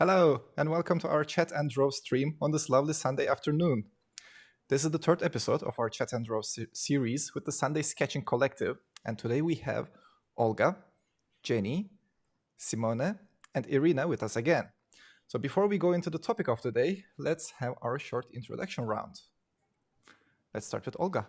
Hello, and welcome to our Chat and Draw stream on this lovely Sunday afternoon. This is the third episode of our Chat and Draw series with the Sunday Sketching Collective, and today we have Olga, Jenny, Simone, and Irina with us again. So before we go into the topic of the day, let's have our short introduction round. Let's start with Olga.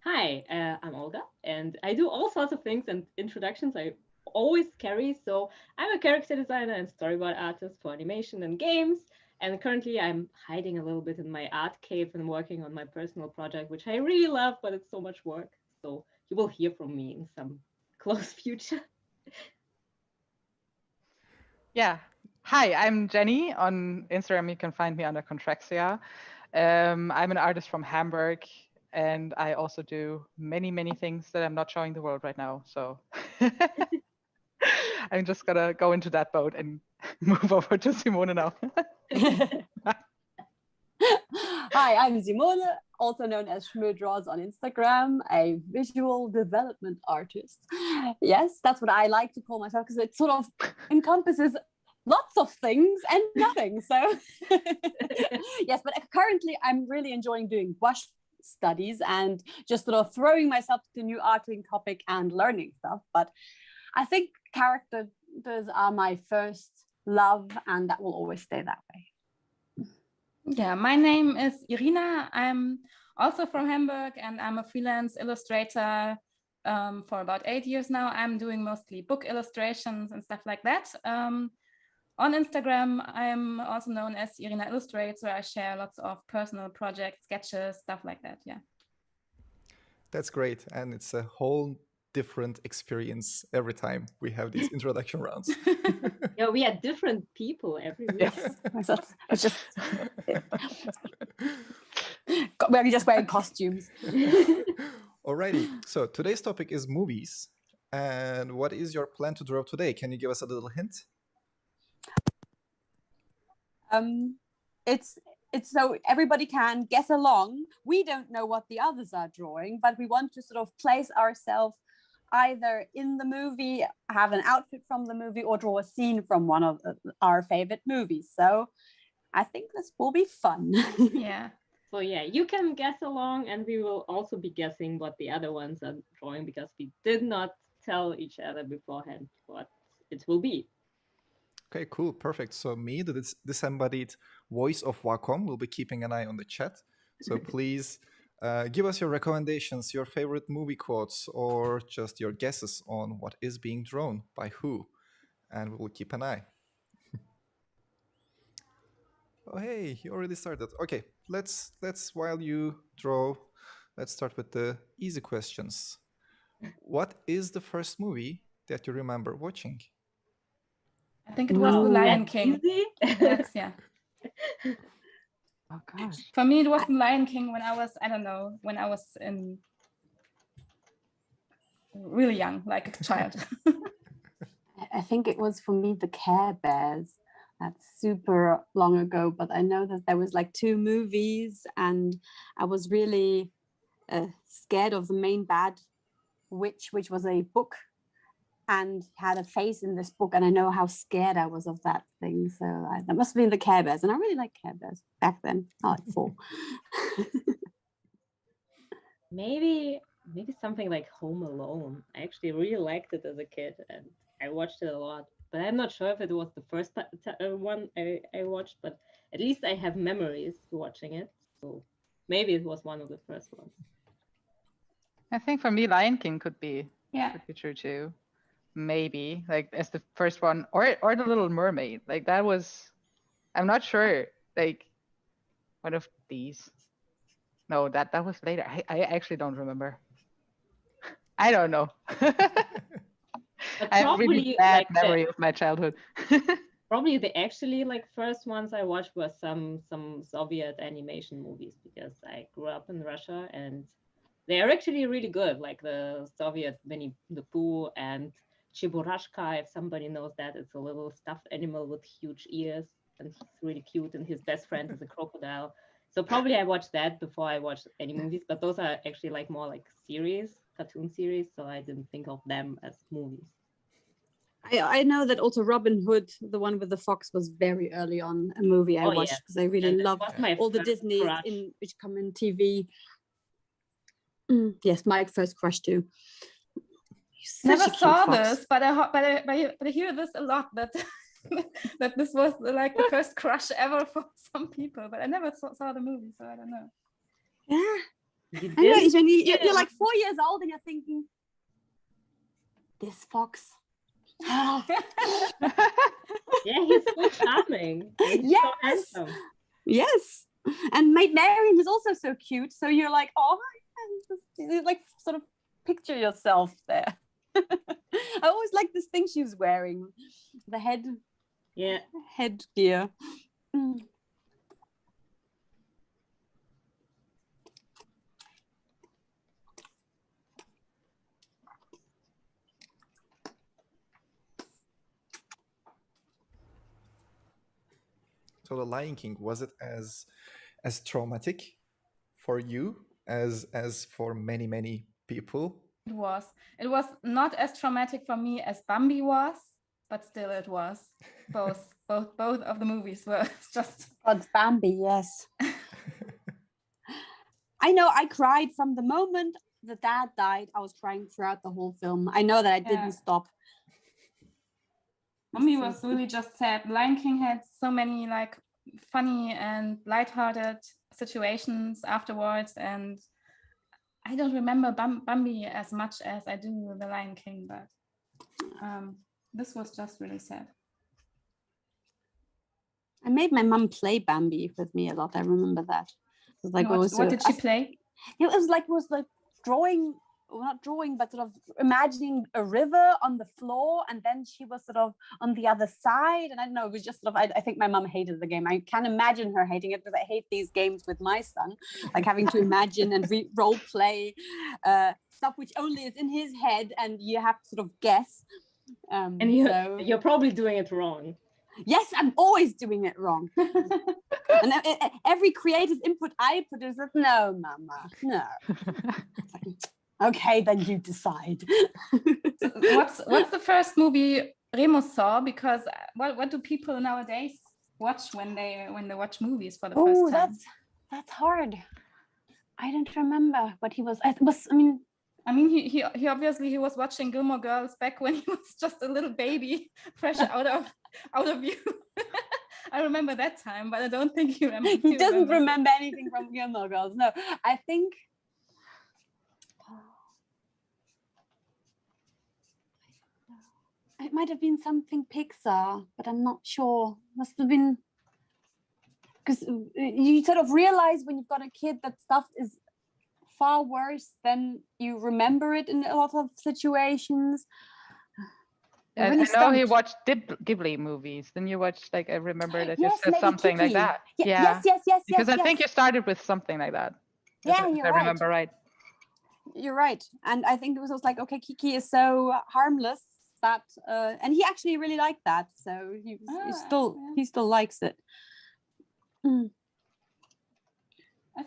Hi, I'm Olga, and I do all sorts of things and introductions I always carry. So I'm a character designer and storyboard artist for animation and games. And currently I'm hiding a little bit in my art cave and working on my personal project, which I really love, but it's so much work. So you will hear from me in some close future. Yeah. Hi, I'm Jenny. On Instagram, you can find me under Contraxia. I'm an artist from Hamburg, and I also do many, many things that I'm not showing the world right now. So I'm just gonna go into that boat and move over to Simone now. Hi, I'm Simone, also known as Schmödraws on Instagram, a visual development artist. Yes, that's what I like to call myself because it sort of encompasses lots of things and nothing. So yes, but currently I'm really enjoying doing brush studies and just sort of throwing myself to new arting topic and learning stuff. But I think characters are my first love, and that will always stay that way. Yeah, my name is Irina. I'm also from Hamburg, and I'm a freelance illustrator for about 8 years now. I'm doing mostly book illustrations and stuff like that. On Instagram, I'm also known as Irina Illustrates, where I share lots of personal projects, sketches, stuff like that. Yeah. That's great, and it's a whole different experience every time we have these introduction rounds. Yeah, we are different people every week. Yes. It's just we're just wearing costumes. Alrighty, so today's topic is movies. And what is your plan to draw today? Can you give us a little hint? It's so everybody can guess along. We don't know what the others are drawing, but we want to sort of place ourselves either in the movie, have an outfit from the movie, or draw a scene from one of our favorite movies. So I think this will be fun. Yeah. So yeah, you can guess along, and we will also be guessing what the other ones are drawing because we did not tell each other beforehand what it will be. Okay, cool, perfect. So me, the disembodied voice of Wacom, will be keeping an eye on the chat. So please give us your recommendations, your favorite movie quotes, or just your guesses on what is being drawn by who, and we will keep an eye. Oh, hey, you already started. Okay, let's while you draw, let's start with the easy questions. What is the first movie that you remember watching? I think it was The Lion King. Easy? That's, yeah. Oh gosh. For me, it was The Lion King when I was, when I was in really young, like a child. I think it was for me the Care Bears. That's super long ago, but I know that there was like 2 movies, and I was really scared of the main bad witch, which was a book and had a face in this book, and I know how scared I was of that thing. So that must have been the Care Bears, and I really liked Care Bears back then. I like 4. Maybe something like Home Alone. I actually really liked it as a kid, and I watched it a lot. But I'm not sure if it was the first one I watched, but at least I have memories watching it. So maybe it was one of the first ones. I think for me, Lion King could be true too. Maybe like as the first one, or The Little Mermaid. Like that was, I'm not sure. Like one of these. No, that was later. I actually don't remember. I don't know. I have really bad memory of my childhood. Probably the actually like first ones I watched were some Soviet animation movies because I grew up in Russia and they are actually really good, like the Soviet Winnie the Pooh and Chiburashka. If somebody knows that, it's a little stuffed animal with huge ears and he's really cute and his best friend is a crocodile. So probably I watched that before I watched any movies, but those are actually like more like series, cartoon series. So I didn't think of them as movies. I know that also Robin Hood, the one with the fox, was very early on a movie I Oh, watched yeah. because I really And that loved was my all the first Disneys crush. which come in TV. Yes, my first crush too. Never Such a cute saw fox. this, but I hear this a lot that that this was like the first crush ever for some people. But I never saw the movie, so I don't know. Yeah. You I know, didn't? it's when you're like 4 years old and you're thinking, this fox. Yeah, he's so charming. And he's so Yes. handsome. Yes. And Maid Marian is also so cute. So you're like, oh, you like sort of picture yourself there. I always like this thing she was wearing, the headgear. So the Lion King, was it as traumatic for you as for many people? It was not as traumatic for me as Bambi was, but still it was. Both of the movies were just. God's Bambi, yes. I know I cried from the moment the dad died. I was crying throughout the whole film. I know that I didn't stop. Bambi was really just sad. Lion King had so many like funny and lighthearted situations afterwards, and I don't remember Bambi as much as I do the Lion King, but this was just really sad. I made my mum play Bambi with me a lot. I remember that. It was like what did she play? It was like drawing, well, not drawing, but sort of imagining a river on the floor, and then she was sort of on the other side. And I don't know, it was just sort of, I think my mum hated the game. I can imagine her hating it because I hate these games with my son, like having to imagine and role play stuff which only is in his head, and you have to sort of guess. And you're probably doing it wrong. Yes, I'm always doing it wrong. And every creative input I put is like, no, mama, no. Okay, then you decide. What's the first movie Remus saw? Because what do people nowadays watch when they watch movies for the first time? That's hard. I don't remember what he was. I mean, he obviously was watching Gilmore Girls back when he was just a little baby, fresh out of you. I remember that time, but I don't think he remembers. He doesn't remember anything from Gilmore Girls. No, I think. It might have been something Pixar, but I'm not sure. Must have been, because you sort of realize when you've got a kid that stuff is far worse than you remember it in a lot of situations. I know he watched Ghibli movies. Then you watched, like, I remember that you said something Kiki. like that. Yes. Because I think you started with something like that. Yeah, if I remember right. You're right. And I think it was like, okay, Kiki is so harmless that, and he actually really liked that. So he still likes it. I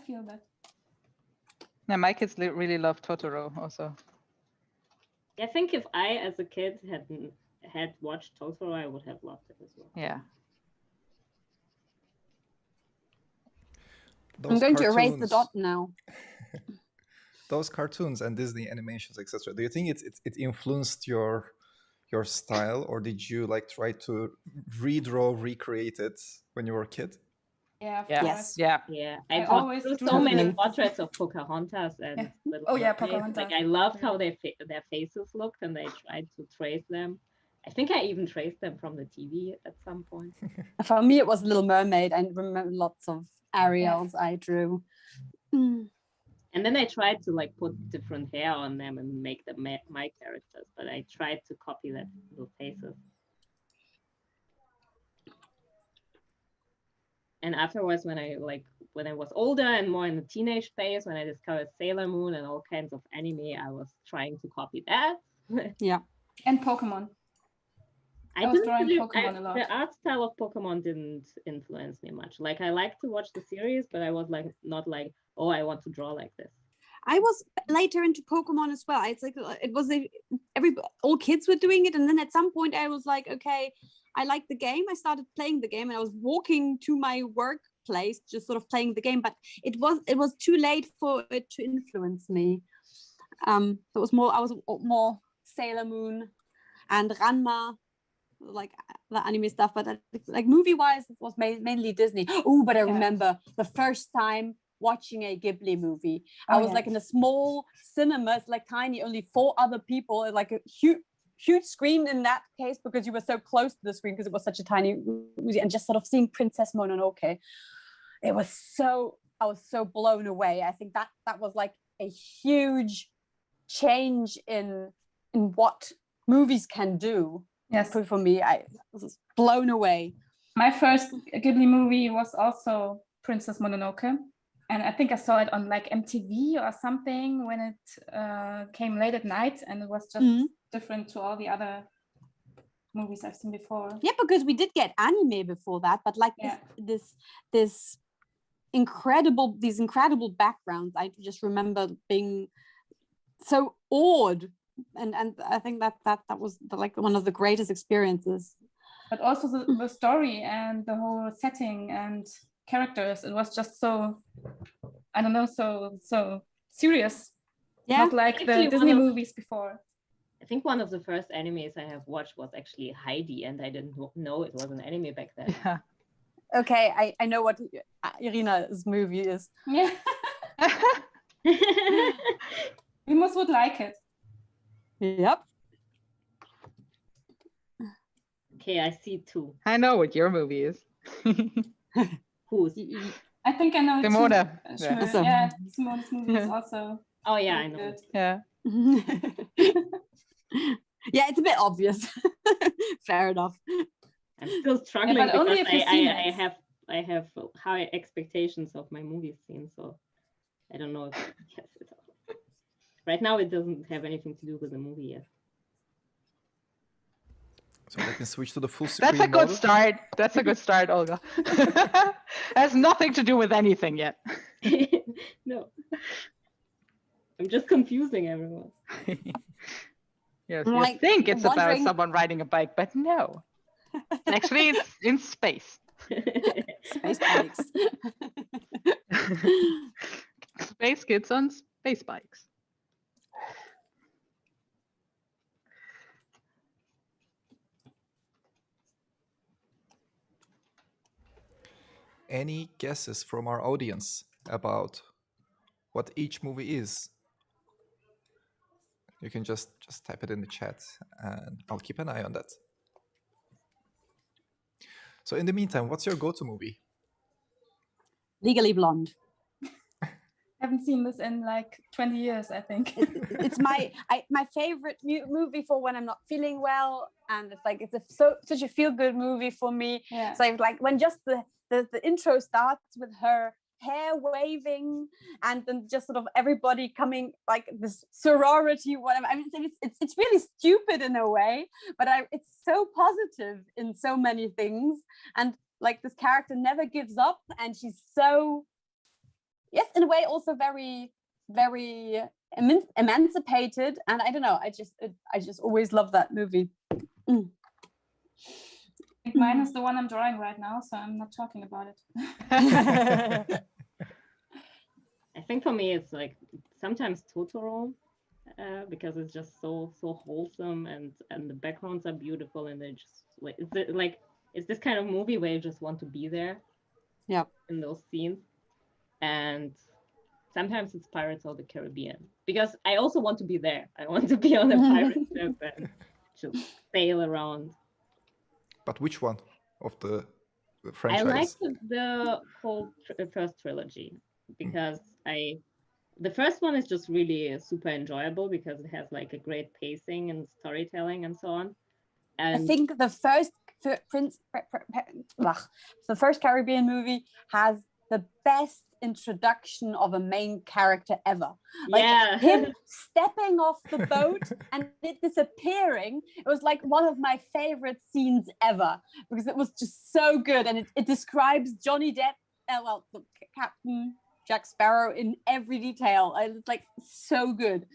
feel that. Yeah, my kids really love Totoro also. I think if I, as a kid, had watched Totoro, I would have loved it as well. Yeah. I'm going to erase the dot now. Those cartoons and Disney animations, etc. Do you think it influenced your style, or did you like try to recreate it when you were a kid? Yeah. Yes. Yeah. I always drew so many portraits of Pocahontas and Little Mermaid. Pocahontas. Like, I loved how their faces looked, and I tried to trace them. I think I even traced them from the TV at some point. For me, it was Little Mermaid. I remember lots of Ariels I drew. And then I tried to like put different hair on them and make them my characters, but I tried to copy that little faces. And afterwards, when I was older and more in the teenage phase, when I discovered Sailor Moon and all kinds of anime, I was trying to copy that. Yeah. And Pokemon. I was drawing Pokemon a lot. The art style of Pokemon didn't influence me much. Like, I like to watch the series, but I was like not like, oh, I want to draw like this. I was later into Pokemon as well. It's like it was all kids were doing it, and then at some point I was like, okay, I like the game. I started playing the game, and I was walking to my workplace, just sort of playing the game. But it was too late for it to influence me. I was more Sailor Moon and Ranma, like the anime stuff. But like movie wise, it was mainly Disney. Oh, but I remember the first time watching a Ghibli movie. I was like in a small cinema, it's like tiny, only 4 other people, like a huge screen in that case, because you were so close to the screen because it was such a tiny movie, and just sort of seeing Princess Mononoke. I was so blown away. I think that was like a huge change in what movies can do. Yes. For me, I was blown away. My first Ghibli movie was also Princess Mononoke. And I think I saw it on like MTV or something when it came late at night, and it was just different to all the other movies I've seen before. Yeah, because we did get anime before that, but like these incredible backgrounds. I just remember being so awed, and I think that was like one of the greatest experiences. But also the story and the whole setting and characters, it was just so, I don't know, so serious. Not like the Disney movies before. I think one of the first animes I have watched was actually Heidi, and I didn't know it was an anime back then. Yeah. Okay, I know what Irina's movie is. Yeah. We must would like it. Yep. Okay, I see 2. I know what your movie is. Whose? I think I know Simona. Yeah, Simona's movie is also. Oh yeah, I know. Good. Yeah. Yeah, it's a bit obvious. Fair enough. I'm still struggling but only because if you've seen it. I have high expectations of my movie scene, so I don't know if I can guess it all. Right now, it doesn't have anything to do with the movie yet. So let me switch to the full screen That's a good mode. start. That's a good start, Olga. Has nothing to do with anything yet. No. I'm just confusing everyone. Yes, Like, you think it's about wondering- someone riding a bike, but no. Actually, it's in space. Space bikes. Space kids on space bikes. Any guesses from our audience about what each movie is? You can just type it in the chat, and I'll keep an eye on that. So in the meantime, what's your go-to movie? Legally Blonde. Haven't seen this in like 20 years, I think. It's my favorite movie for when I'm not feeling well, and it's like such a feel-good movie for me. Yeah. So like when just the intro starts with her hair waving, and then just sort of everybody coming, like this sorority, whatever. I mean, it's really stupid in a way, but it's so positive in so many things, and like this character never gives up, and she's so, yes, in a way also very, very emancipated, and I don't know, I just always love that movie. I think mine is the one I'm drawing right now, so I'm not talking about it. I think for me, it's like sometimes Totoro, because it's just so wholesome, and the backgrounds are beautiful, and they just it's this kind of movie where you just want to be there. Yeah. In those scenes, and sometimes it's Pirates of the Caribbean, because I also want to be there. I want to be on a pirate ship and just sail around. But which one of the franchise? I like the whole first trilogy, because the first one is just really super enjoyable because it has like a great pacing and storytelling and so on. And I think the first the first Caribbean movie has the best introduction of a main character ever. Like him stepping off the boat and it disappearing. It was like one of my favorite scenes ever, because it was just so good, and it describes Johnny Depp, the captain, Jack Sparrow in every detail. It's like so good.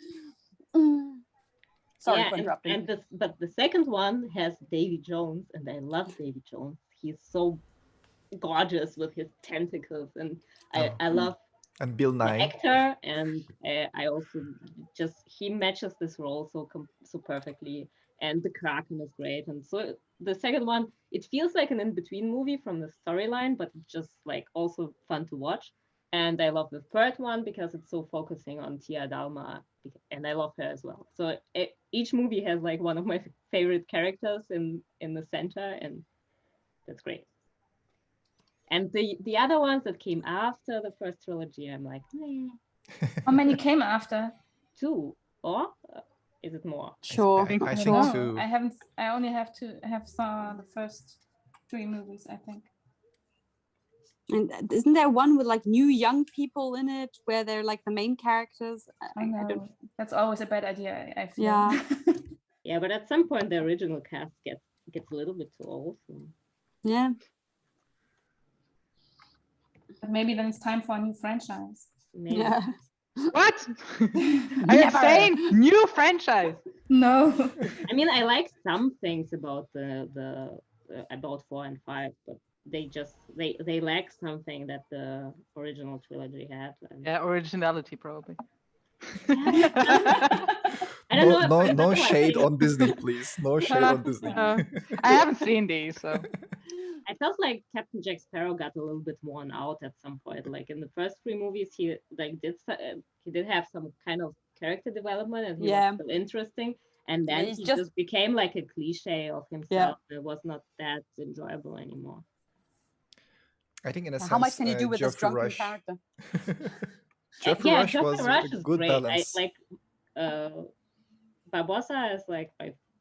Sorry for interrupting. But the second one has Davy Jones, and I love Davy Jones. He's so gorgeous with his tentacles, and I love and Bill the Nye. actor, and I also he matches this role so perfectly, and the Kraken is great. And so the second one, it feels like an in-between movie from the storyline, but just like also fun to watch. And I love the third one because it's so focusing on Tia Dalma, and I love her as well. So each movie has like one of my favorite characters in the center, and that's great. And the other ones that came after the first trilogy, I'm like, How many came after? 2, or is it more? Sure. I think No, 2. I only have saw the first 3 movies, I think. And isn't there one with like new young people in it where they're like the main characters? I know. That's always a bad idea, I feel. Yeah. Yeah, but at some point the original cast gets a little bit too old. So. Yeah. But maybe then it's time for a new franchise. Maybe. Yeah. What? Are you saying new franchise? No. I mean, I like some things about about 4 and 5, but they lack something that the original trilogy had. Yeah, originality probably. I don't know. No shade on Disney, please. No shade on Disney. I haven't seen these, so. I felt like Captain Jack Sparrow got a little bit worn out at some point. Like in the first 3 movies, he did have some kind of character development, and he was still interesting. And then he just became like a cliche of himself. It was not that enjoyable anymore. I think in a sense, how much can you do with this Geoffrey drunken Rush. character? Geoffrey Rush was Rush a is good great. balance. Barbossa is like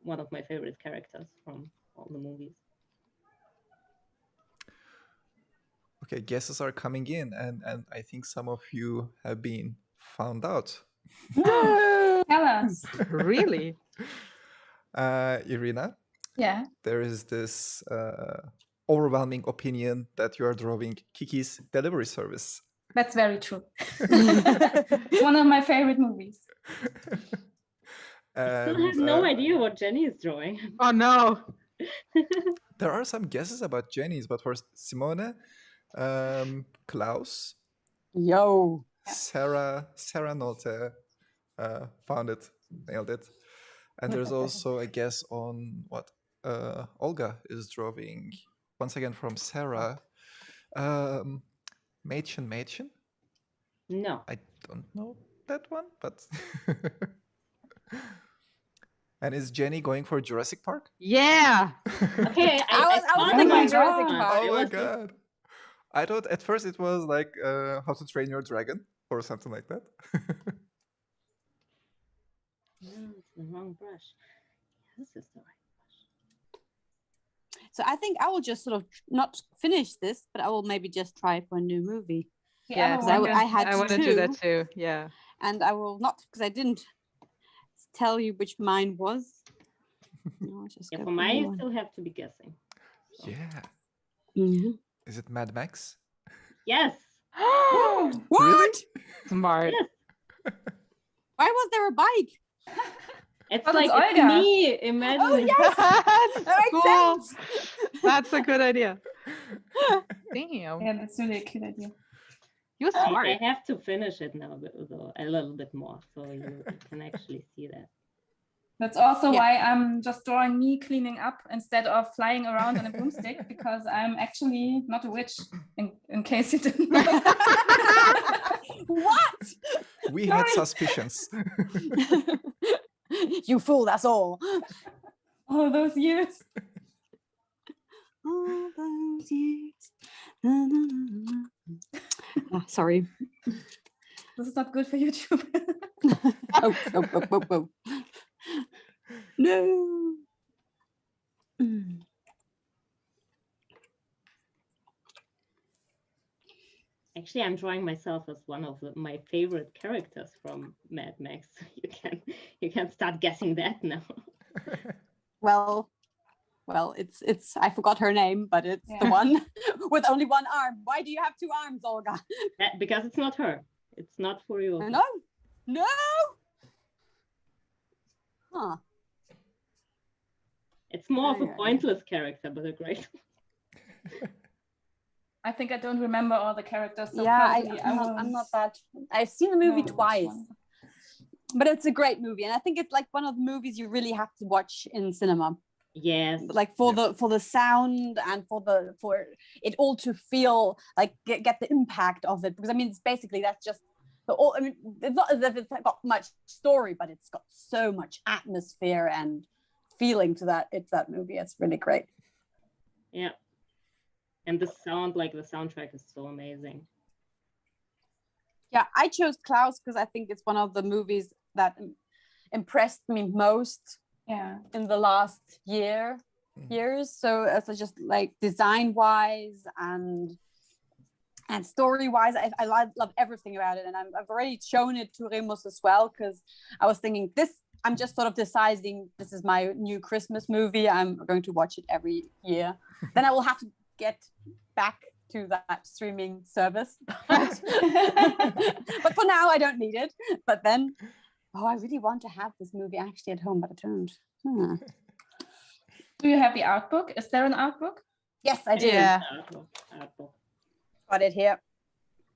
one of my favorite characters from all the movies. Okay, guesses are coming in, and I think some of you have been found out. Tell us. Really? Irina? Yeah. There is this overwhelming opinion that you are drawing Kiki's delivery service. That's very true. It's one of my favorite movies. I still have no idea what Jenny is drawing. Oh no. There are some guesses about Jenny's, but for Simone, Klaus, Sarah Nolte found it, nailed it. And there's also a guess on what Olga is drawing. Once again from Sarah. Mädchen? No. I don't know that one, but... And is Jenny going for Jurassic Park? Yeah! Okay, I was thinking Jurassic Park. Oh my god. I thought at first it was like How to Train Your Dragon or something like that. No, it's the wrong brush. This is the right brush. So I think I will just sort of not finish this, but I will maybe just try for a new movie. Yeah, I want to do that too. Yeah. And I will not, because I didn't tell you which mine was. No, for mine, you still have to be guessing. So. Yeah. Mm-hmm. Is it Mad Max? Yes. What? Really? Smart. Yes. Why was there a bike? It's like it's me. Imagine. Oh yes, that makes sense. That's a good idea. Damn. Yeah, that's really a cute idea. You're smart. I have to finish it now, though, a little bit more, so you can actually see that. That's also why I'm just drawing me cleaning up instead of flying around on a broomstick, because I'm actually not a witch, in case you didn't know. What? We had suspicions. You fooled us all. All those years. All those years. Na, na, na, na. Sorry. This is not good for YouTube. Oh. No. Actually, I'm drawing myself as one of my favorite characters from Mad Max. You can start guessing that now. Well, well, it's I forgot her name, but it's the one with only one arm. Why do you have two arms, Olga? Because it's not her. It's not for you. No. Huh. It's more of a pointless character, but a great. I think I don't remember all the characters. So I'm not that. I've seen the movie twice, but it's a great movie, and I think it's like one of the movies you really have to watch in cinema. Yes. Like for the sound and for it all to feel like get the impact of it, because I mean it's basically that's just I mean it's not as if it's got much story, but it's got so much atmosphere and feeling to that. It's that movie. It's really great. Yeah. And the sound, like the soundtrack is so amazing. Yeah, I chose Klaus because I think it's one of the movies that impressed me most in the last years. So as just like design wise and story wise, I love everything about it. And I've already shown it to Remus as well, because I was thinking I'm just sort of deciding this is my new Christmas movie. I'm going to watch it every year. Then I will have to get back to that streaming service. But for now, I don't need it. But then, I really want to have this movie actually at home, but I don't. Do you have the art book? Is there an art book? Yes, I do. Yeah. Art book. Got it here.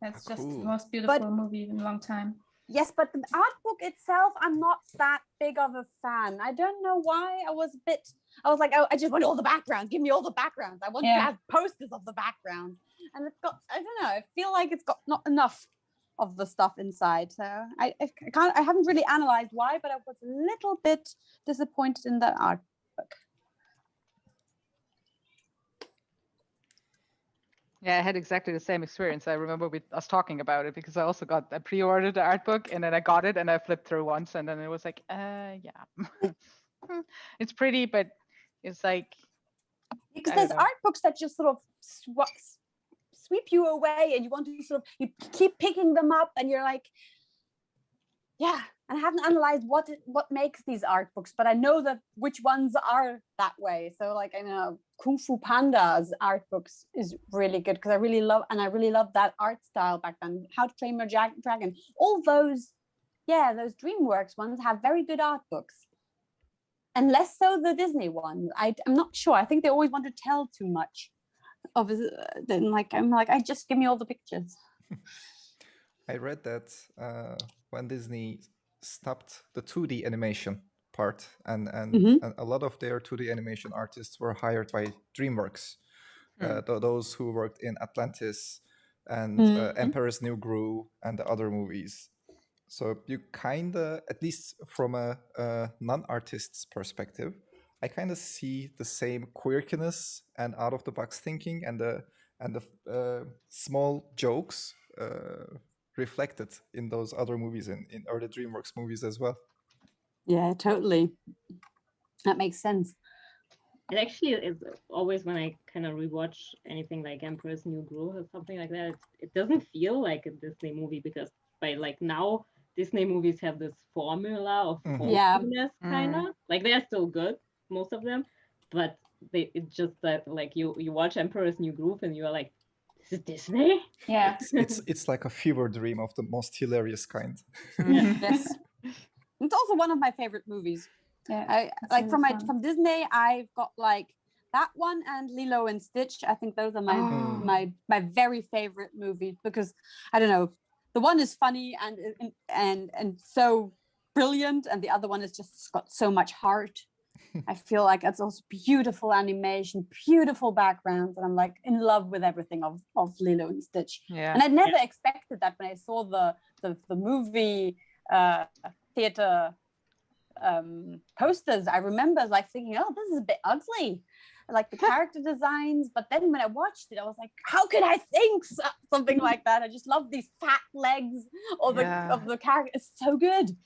That's just the most beautiful movie in a long time. Yes, but the art book itself, I'm not that big of a fan. I don't know why. I was like, I just want all the backgrounds. Give me all the backgrounds. I want to have posters of the background. And it's got, I don't know, I feel like it's got not enough of the stuff inside. So I haven't really analyzed why, but I was a little bit disappointed in that art book. Yeah, I had exactly the same experience. I remember us talking about it because I also I pre-ordered the art book and then I got it and I flipped through once and then it was like, it's pretty, but it's like, because there's art books that just sort of sweep you away and you want to you keep picking them up and you're like, and I haven't analyzed what makes these art books, but I know that which ones are that way. So like, I know Kung Fu Panda's art books is really good because I really love that art style back then. How to Train Your Dragon. All those, those DreamWorks ones have very good art books. And less so the Disney ones. I'm not sure. I think they always want to tell too much. I'm like, I just give me all the pictures. I read that when Disney stopped the 2D animation part, and a lot of their 2D animation artists were hired by DreamWorks, those who worked in Atlantis and Emperor's New Groove and the other movies. So you kind of, at least from a non-artist's perspective, I kind of see the same quirkiness and out-of-the-box thinking and the small jokes reflected in those other movies or the DreamWorks movies as well. Yeah, totally. That makes sense. It actually is always when I kind of rewatch anything like Emperor's New Groove or something like that, it doesn't feel like a Disney movie because by like now Disney movies have this formula of folkiness kind of like they're still good, most of them, but it's just that like you watch Emperor's New Groove and you're like, is it Disney? Yeah. It's like a fever dream of the most hilarious kind. Yes. It's also one of my favorite movies. Yeah. I like from Disney, I've got like that one and Lilo and Stitch. I think those are my very favorite movies because I don't know, the one is funny and so brilliant, and the other one is just got so much heart. I feel like it's also beautiful animation, beautiful backgrounds, and I'm like in love with everything of Lilo and Stitch. Yeah. And I never expected that when I saw the movie theater posters. I remember like thinking, oh, this is a bit ugly, like the character designs. But then when I watched it, I was like, how could I think something like that? I just love these fat legs of the character. It's so good.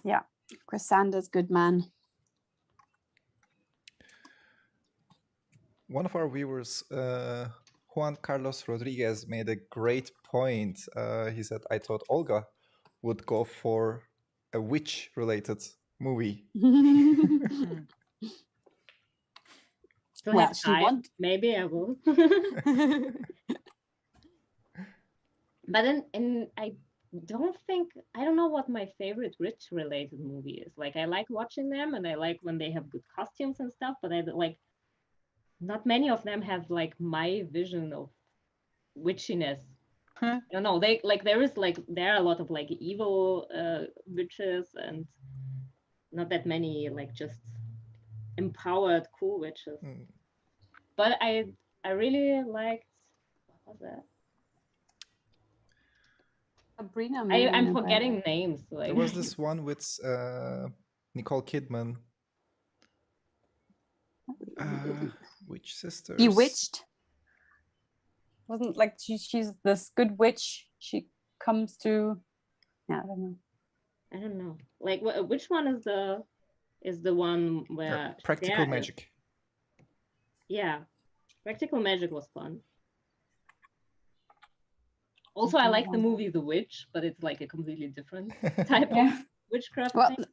Yeah, Chris Sanders, good man. One of our viewers, Juan Carlos Rodriguez, made a great point. He said, I thought Olga would go for a witch-related movie. Still Well, have she time. won't. Maybe I will. But then, I don't know what my favorite rich related movie is. Like, I like watching them, and I like when they have good costumes and stuff. But not many of them have like my vision of witchiness. I don't know. There are a lot of like evil witches, and not that many like just empowered cool witches. But I really liked, what was that? Sabrina. I'm forgetting names. Like, There was this one with Nicole Kidman. Witch Sisters. Bewitched. Wasn't like she's this good witch. She comes to. Yeah, I don't know. Like, which one is the one where Practical Magic. Yeah, Practical Magic was fun. Also, I like the movie The Witch, but it's like a completely different type of witchcraft thing.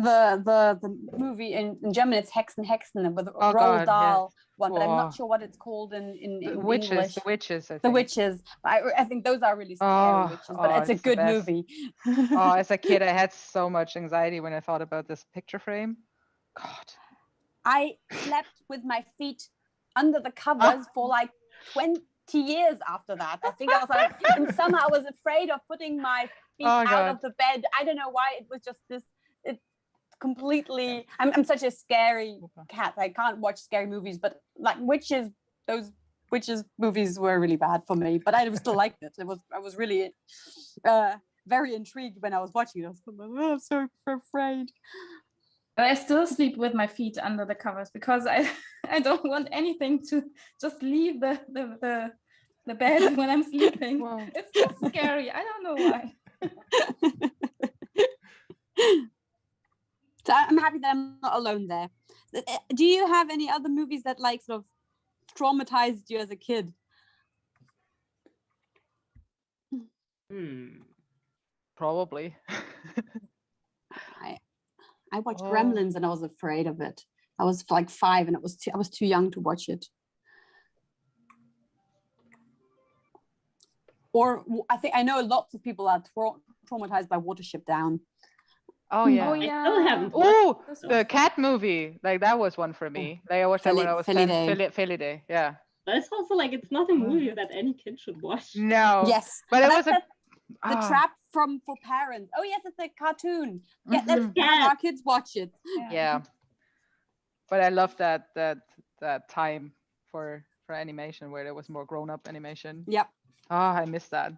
The movie in German it's Hexen with Roald Dahl one, but I'm not sure what it's called in witches, English. The Witches, I think. The Witches. I think those are really scary witches, but it's a good movie. As a kid, I had so much anxiety when I thought about this picture frame. God. I slept with my feet under the covers for like 20 years after that. I think I was like, in summer, I was afraid of putting my feet out of the bed. I don't know why. It was just this. It completely. I'm such a scary cat. I can't watch scary movies, but like those witches movies were really bad for me. But I still liked it. I was really very intrigued when I was watching it. I was like, oh, I'm so afraid. I still sleep with my feet under the covers because I don't want anything to just leave the bed when I'm sleeping. Wow. It's just scary. I don't know why. So I'm happy that I'm not alone there. Do you have any other movies that like sort of traumatized you as a kid? Probably. I watched Gremlins and I was afraid of it. I was like 5 and I was too young to watch it. Or I know lots of people are traumatized by Watership Down. Oh yeah. I still haven't. Oh, the cat movie. Like that was one for me. Like I watched that when I was 10. Felidae. Yeah. But it's also like it's not a movie that any kid should watch. No. Yes. But it was the trap for parents. Oh yes, it's a cartoon. Yeah, let's have our kids watch it. Yeah. But I love that time for animation where there was more grown-up animation. Yep. I miss that.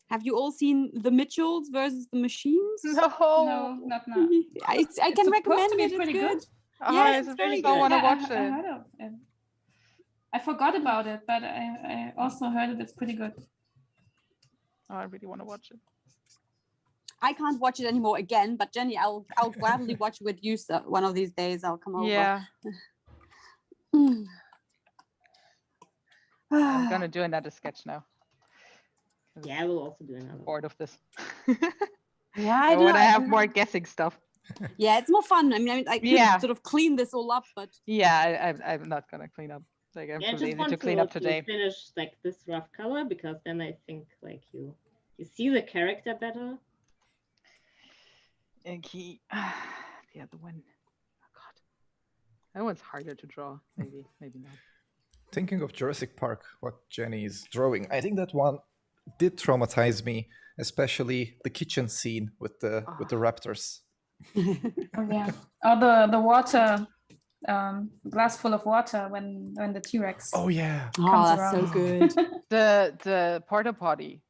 Have you all seen The Mitchells versus the Machines? No, not now. I can recommend it. It's pretty good. Yes, it's very good. I want to watch I heard of it. I forgot about it, but I also heard it's pretty good. I really want to watch it. I can't watch it anymore again, but Jenny, I'll gladly watch it with you one of these days. I'll come over. Yeah. I'm gonna do another sketch now. Yeah, I will also do another. Bored of this. Yeah, I want to have more guessing stuff. Yeah, it's more fun. I mean, I could sort of clean this all up, but yeah, I'm not gonna clean up. Like I'm too lazy to clean up today. Finish like this rough color because then I think like you see the character better. And the other one. Oh God, that one's harder to draw. Maybe not. Thinking of Jurassic Park, what Jenny is drawing, I think that one did traumatize me, especially the kitchen scene with the raptors. Oh yeah, or the water, glass full of water when the T-Rex. Oh yeah. Comes that's around. so good. The porta potty,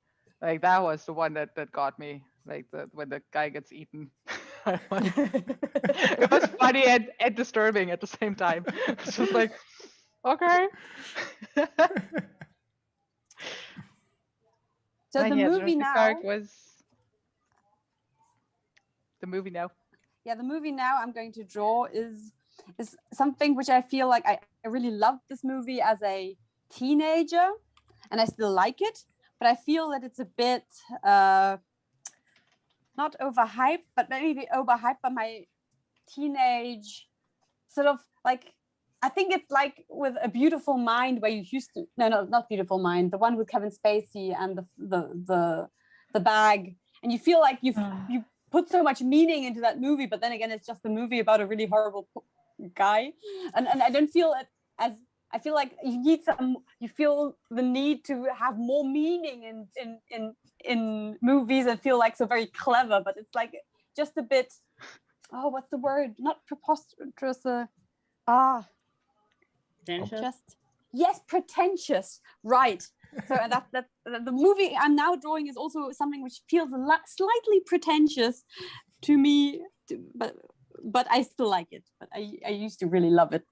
like that was the one that got me. Like when the guy gets eaten. It was funny and disturbing at the same time. It's just like, okay. So the movie now. The movie now. Yeah, the movie now I'm going to draw is something which I feel like I really loved this movie as a teenager, and I still like it. but I feel that it's a bit not overhyped, but maybe overhyped by my teenage sort of like. I think it's like with A Beautiful Mind, where you used to not Beautiful Mind, the one with Kevin Spacey and the bag, and you feel like you put so much meaning into that movie, but then again, it's just a movie about a really horrible guy, and I don't feel it as. I feel like you feel the need to have more meaning in movies and feel like so very clever, but it's like just a bit, what's the word? Not preposterous, pretentious, right. So and that the movie I'm now drawing is also something which feels slightly pretentious to me, but I still like it. But I used to really love it.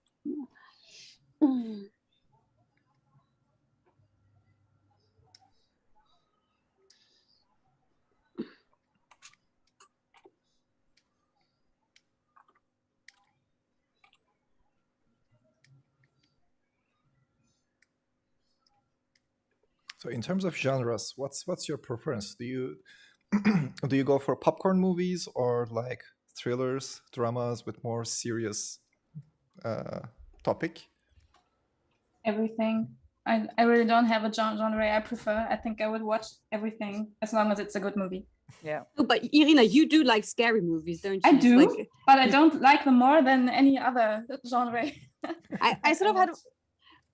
So in terms of genres, what's your preference? Do you do you go for popcorn movies or like thrillers, dramas with more serious topic? Everything. I really don't have a genre I prefer. I think I would watch everything as long as it's a good movie. Yeah. Oh, but Irina, you do like scary movies, don't you? I do, like, but I don't like them more than any other genre. I sort of had to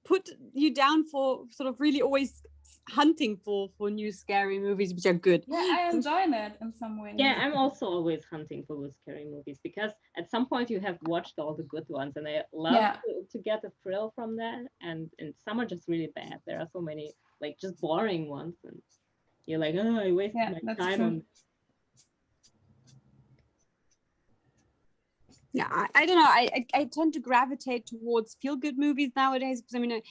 put you down for sort of really always hunting for new scary movies which are good. Yeah, I enjoy that in some way. Yeah, I'm also always hunting for good scary movies because at some point you have watched all the good ones, and I love to get a thrill from that. And some are just really bad. There are so many like just boring ones, and you're like, oh, I wasted my time on. Yeah, I don't know. I tend to gravitate towards feel-good movies nowadays because I mean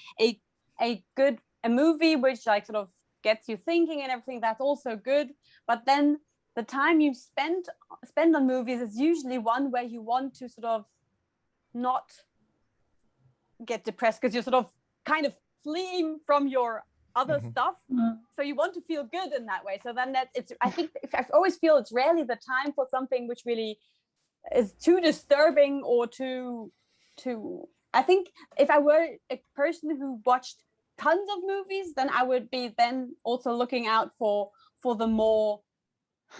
a movie which like sort of gets you thinking and everything, that's also good. But then the time you spend on movies is usually one where you want to sort of not get depressed because you're sort of kind of fleeing from your other stuff. So you want to feel good in that way. So then I think I always feel it's rarely the time for something which really is too disturbing or too I think if I were a person who watched tons of movies, then I would be then also looking out for the more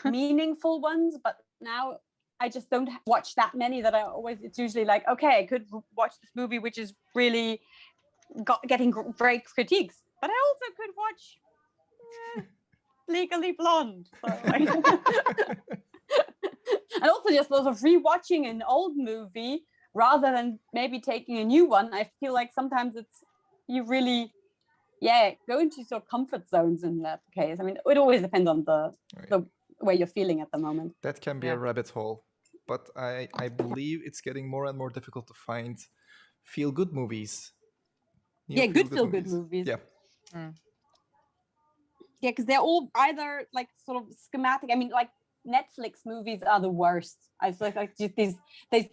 meaningful ones. But now I just don't watch that many that it's usually like, okay, I could watch this movie which is really getting great critiques, but I also could watch Legally Blonde. So, like, and also just sort of rewatching an old movie rather than maybe taking a new one. I feel like sometimes you really go into sort of comfort zones in that case. I mean, it always depends on the way you're feeling at the moment. That can be a rabbit hole, but I believe it's getting more and more difficult to find feel-good movies. Good feel-good movies. Yeah. Yeah, because they're all either like sort of schematic. I mean, like Netflix movies are the worst. I feel like these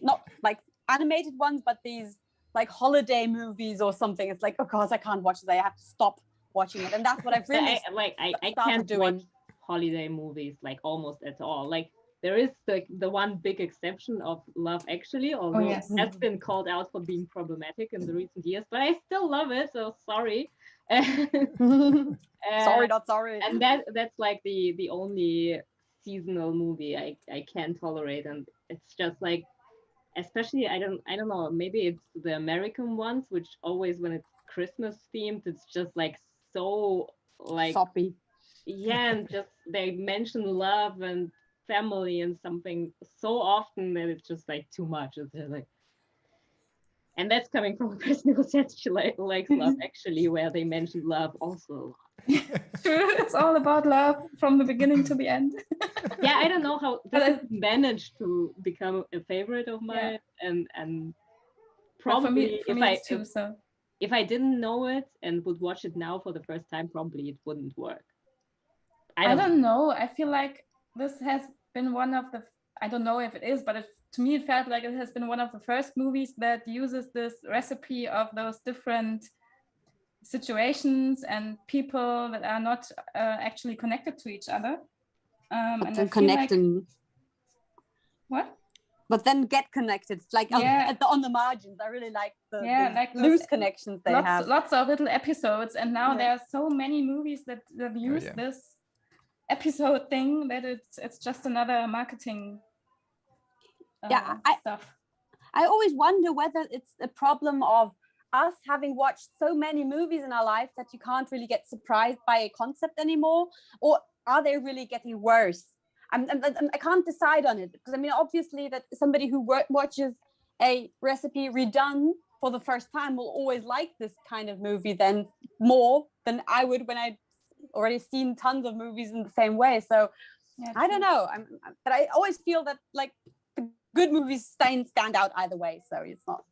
not like animated ones, but these like holiday movies or something. It's like, oh gosh, I can't watch this. I have to stop watching it, and that's what I've really I can't watch holiday movies like almost at all. Like there is the one big exception of Love Actually, although it has been called out for being problematic in the recent years, but I still love it. So sorry. Sorry, not sorry. And that's like the only seasonal movie I can tolerate, and it's just like, especially I don't know, maybe it's the American ones, which always when it's Christmas themed, it's just like so like soppy. Yeah, and just they mention love and family and something so often that it's just like too much. It's just like, and that's coming from a person who says she likes Love Actually, where they mention love also. True, it's all about love from the beginning to the end. Yeah, I don't know how this managed to become a favorite of mine, and probably for me too, if I didn't know it and would watch it now for the first time, probably it wouldn't work. I don't know. I feel like this has been one of the, I don't know if it is, but to me it felt like it has been one of the first movies that uses this recipe of those different situations and people that are not actually connected to each other. But And then I feel like connecting. what? But then get connected. It's like Yeah. on the margins. I really like the like those loose connections they have. Lots of little episodes, and now Yeah. there are so many movies that use this episode thing that it's just another marketing stuff. I always wonder whether it's a problem of us having watched so many movies in our life that you can't really get surprised by a concept anymore, or are they really getting worse? I can't decide on it, because I mean, obviously that somebody who watches a recipe redone for the first time will always like this kind of movie then more than I would when I'd already seen tons of movies in the same way. So I don't know. But I always feel that like the good movies stand out either way. So it's not.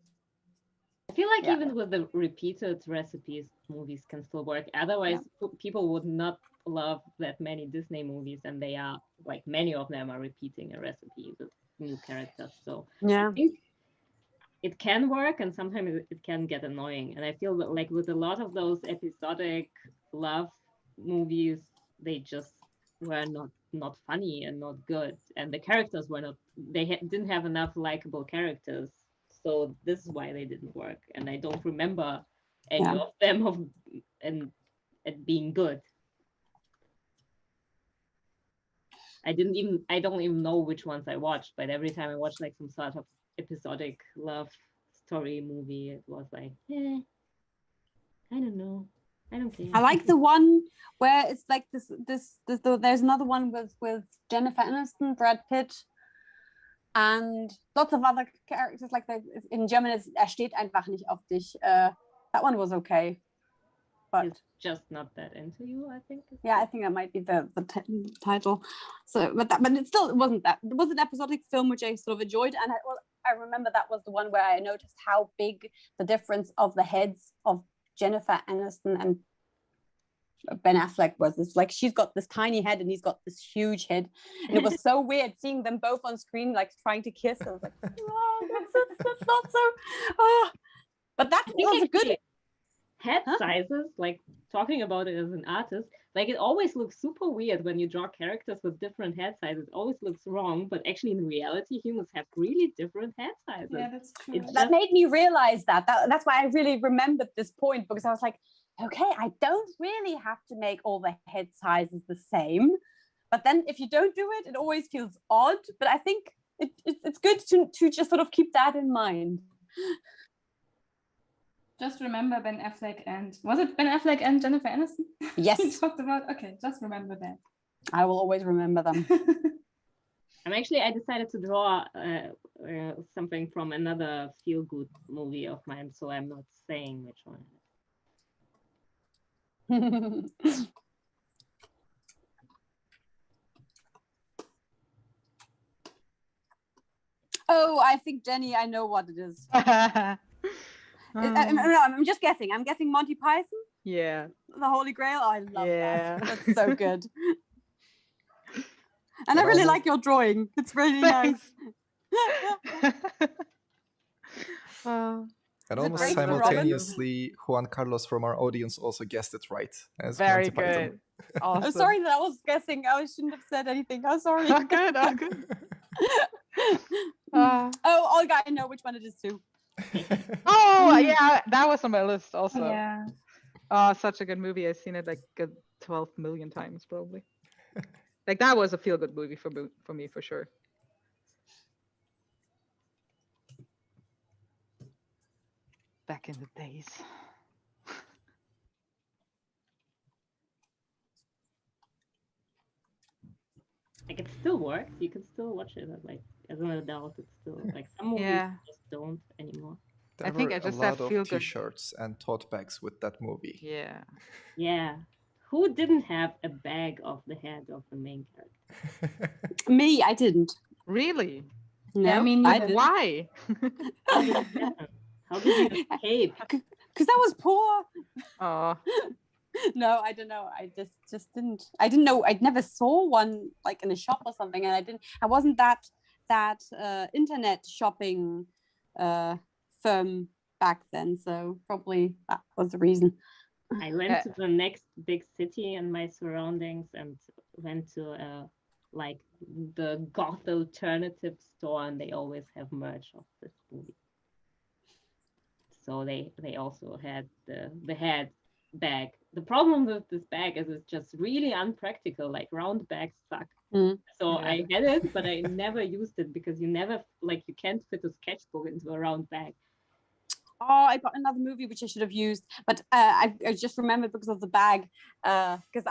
I feel like even with the repeated recipes, movies can still work. Otherwise, people would not love that many Disney movies, and they are like many of them are repeating a recipe with new characters. So I think it can work, and sometimes it can get annoying. And I feel that like with a lot of those episodic love movies, they just were not funny and not good, and the characters were not. They didn't have enough likable characters. So this is why they didn't work, and I don't remember any of them and being good. I don't even know which ones I watched, but every time I watched like some sort of episodic love story movie, it was like, I don't know. I don't care. I like the one where it's like this there's another one with Jennifer Aniston, Brad Pitt, and lots of other characters. Like in German, it's steht einfach nicht auf dich. That one was okay, but it's just not that into you, I think. Yeah, I think that might be the title. So, but it still wasn't that. It was an episodic film which I sort of enjoyed, and I remember that was the one where I noticed how big the difference of the heads of Jennifer Aniston and Ben Affleck was. It's like she's got this tiny head and he's got this huge head, and it was so weird seeing them both on screen like trying to kiss. I was like, oh, that's not so. Oh. But that was a good head sizes. Like talking about it as an artist, like it always looks super weird when you draw characters with different head sizes. It always looks wrong, but actually in reality, humans have really different head sizes. Yeah, that's true. That made me realize that's why I really remembered this point, because I was like, okay, I don't really have to make all the head sizes the same. But then if you don't do it, it always feels odd. But I think it's good to just sort of keep that in mind. Just remember Ben Affleck and... Was it Ben Affleck and Jennifer Aniston? Yes. We talked about... Okay, just remember that. I will always remember them. I decided to draw something from another feel-good movie of mine, so I'm not saying which one. Oh, I think, Jenny, I know what it is. I'm just guessing. I'm guessing Monty Python. Yeah. The Holy Grail. Oh, I love that. That's so good. And I really like your drawing. It's really nice. And almost simultaneously, Juan Carlos from our audience also guessed it right. As Very Monty Python. good. Awesome. I'm sorry that I was guessing. I shouldn't have said anything. I'm sorry. Oh, good. Oh, good. Oh, Olga, I know which one it is too. Oh, yeah. That was on my list also. Yeah. Oh, such a good movie. I've seen it like 12 million times probably. Like that was a feel-good movie for me for sure. Back in the days. Like it still works. You can still watch it like as an adult. It's still like some movies just don't anymore. There I think were I just a have lot of feel-good t-shirts and tote bags with that movie. Yeah. Yeah. Who didn't have a bag of the head of the main character? Me, I didn't. Really? No, I mean, I didn't. Why? How did it happen? How did you escape? Because I was poor. Oh. No, I don't know. I just didn't. I didn't know. I never saw one like in a shop or something, and I wasn't that internet shopping firm back then. So probably that was the reason. I went to the next big city in my surroundings and went to like the goth alternative store, and they always have merch of this movie. So they also had the head bag. The problem with this bag is it's just really unpractical. Like round bags suck. Mm. So Yeah. I had it, but I never used it because you can't fit a sketchbook into a round bag. Oh, I got another movie which I should have used, but I just remembered because of the bag. Because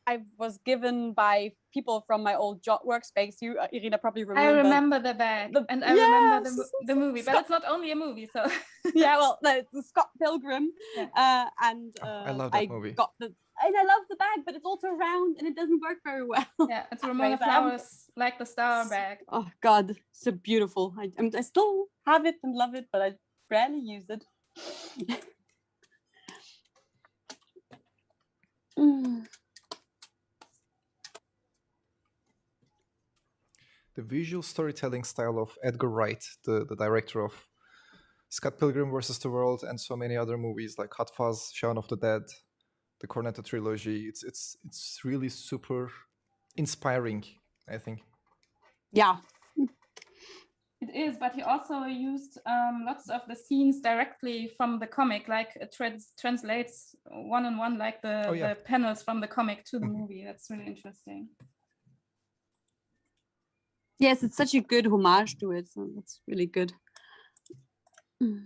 I was given by people from my old job workspace. You, Irina, probably remember. I remember the bag, and I remember the movie, but it's not only a movie, so. Yeah, well, the Scott Pilgrim, Yeah. and I love that movie. And I love the bag, but it's also round and it doesn't work very well. Yeah, it's Ramona Flowers, like the star bag. Oh God, so beautiful. I still have it and love it, but I rarely use it. The visual storytelling style of Edgar Wright, the director of Scott Pilgrim vs. the World and so many other movies like Hot Fuzz, Shaun of the Dead, the Cornetto trilogy. It's really super inspiring, I think. Yeah. It is, but he also used lots of the scenes directly from the comic, like it translates one-on-one, like the panels from the comic to the movie. That's really interesting. Yes, it's such a good homage to it, so that's really good. Yeah,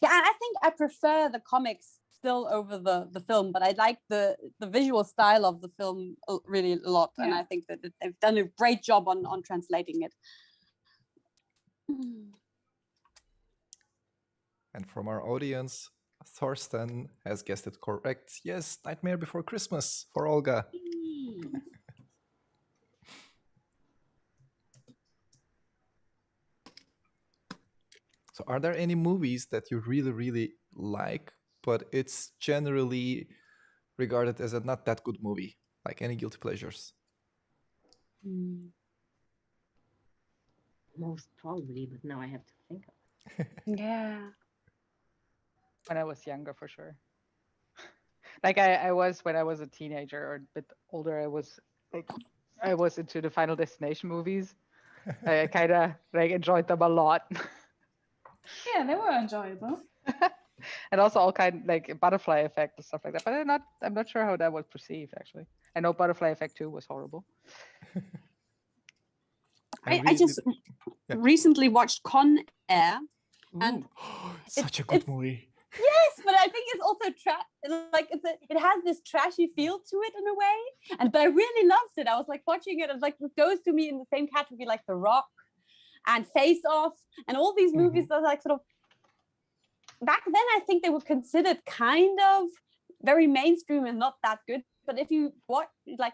I think I prefer the comics still over the film, but I like the visual style of the film really a lot, and I think that they've done a great job on translating it. And from our audience, Thorsten has guessed it correct. Yes, Nightmare Before Christmas for Olga. So are there any movies that you really, really like, but it's generally regarded as a not that good movie? Like any guilty pleasures? Most probably, but now I have to think of it. Yeah. When I was younger, for sure. Like I was when I was a teenager or a bit older, I was into the Final Destination movies. I kind of like enjoyed them a lot. Yeah, they were enjoyable. And also all kind like Butterfly Effect and stuff like that. But I'm not sure how that was perceived actually. I know Butterfly Effect 2 was horrible. I just recently watched Con Air, and such a good movie. Yes, but I think it's also it has this trashy feel to it in a way, but I really loved it. I was like watching it, and like it goes to me in the same category like The Rock and Face Off and all these movies that like sort of back then I think they were considered kind of very mainstream and not that good. But if you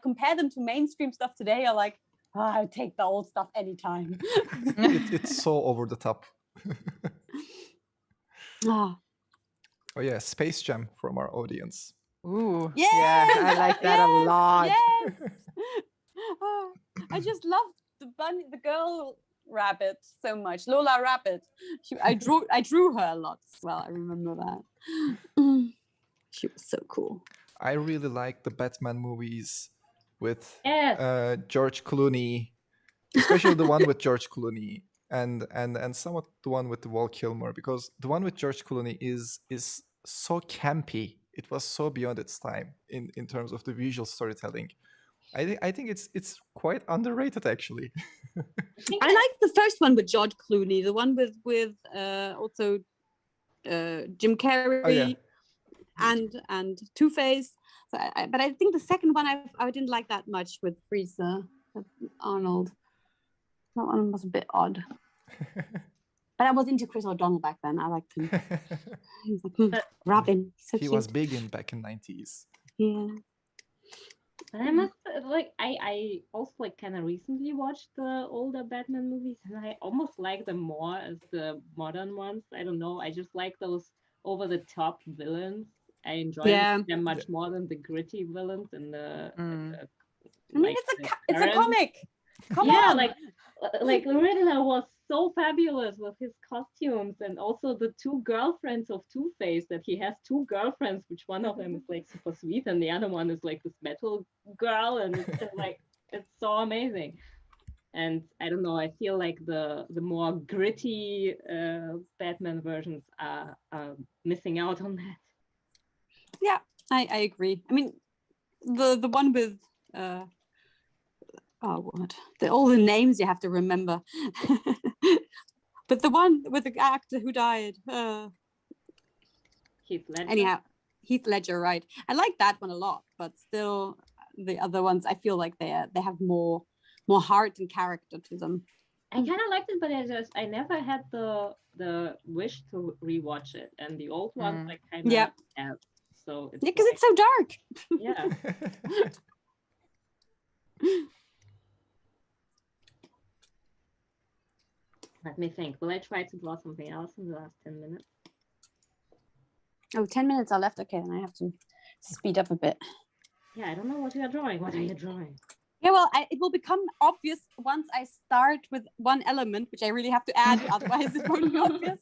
compare them to mainstream stuff today, you're like, I would take the old stuff anytime. It's so over the top. Oh yeah, Space Jam from our audience. Ooh, yes! Yeah, I like that a lot. Yes. I just loved the girl rabbit so much, Lola Rabbit. I drew her a lot as well. I remember that. She was so cool. I really like the Batman movies with Yes. George Clooney, especially the one with George Clooney, and somewhat the one with Val Kilmer, because the one with George Clooney is so campy. It was so beyond its time in terms of the visual storytelling. I think it's quite underrated actually. I like the first one with George Clooney, the one with also Jim Carrey and Two-Face. So but I think the second one I didn't like that much with Frieza, Arnold. That one was a bit odd. But I was into Chris O'Donnell back then. I liked him. He was like, Robin. So he was big back in 90s. Yeah. But I must I also kind of recently watched the older Batman movies, and I almost like them more as the modern ones. I don't know. I just like those over the top villains. I enjoy them much more than the gritty villains and the. I mean, it's a comic. Come on. Like the Riddler was so fabulous with his costumes, and also the two girlfriends of Two-Face, that he has two girlfriends, which one of them is like super sweet and the other one is like this metal girl, and it's just like it's so amazing. And I don't know, I feel like the more gritty Batman versions are missing out on that. Yeah, I agree. I mean, the one with all the names you have to remember. But the one with the actor who died. Heath Ledger. Anyhow, Heath Ledger, right? I like that one a lot, but still, the other ones I feel like they have more heart and character to them. I kind of liked it, but I never had the wish to rewatch it, and the old ones I kind of have. So it's because it's so dark. Yeah. Let me think. Will I try to draw something else in the last 10 minutes? Oh, 10 minutes are left. Okay, and I have to speed up a bit. Yeah, I don't know what you are drawing. What are you drawing? Yeah, well, it will become obvious once I start with one element, which I really have to add, otherwise it won't be obvious.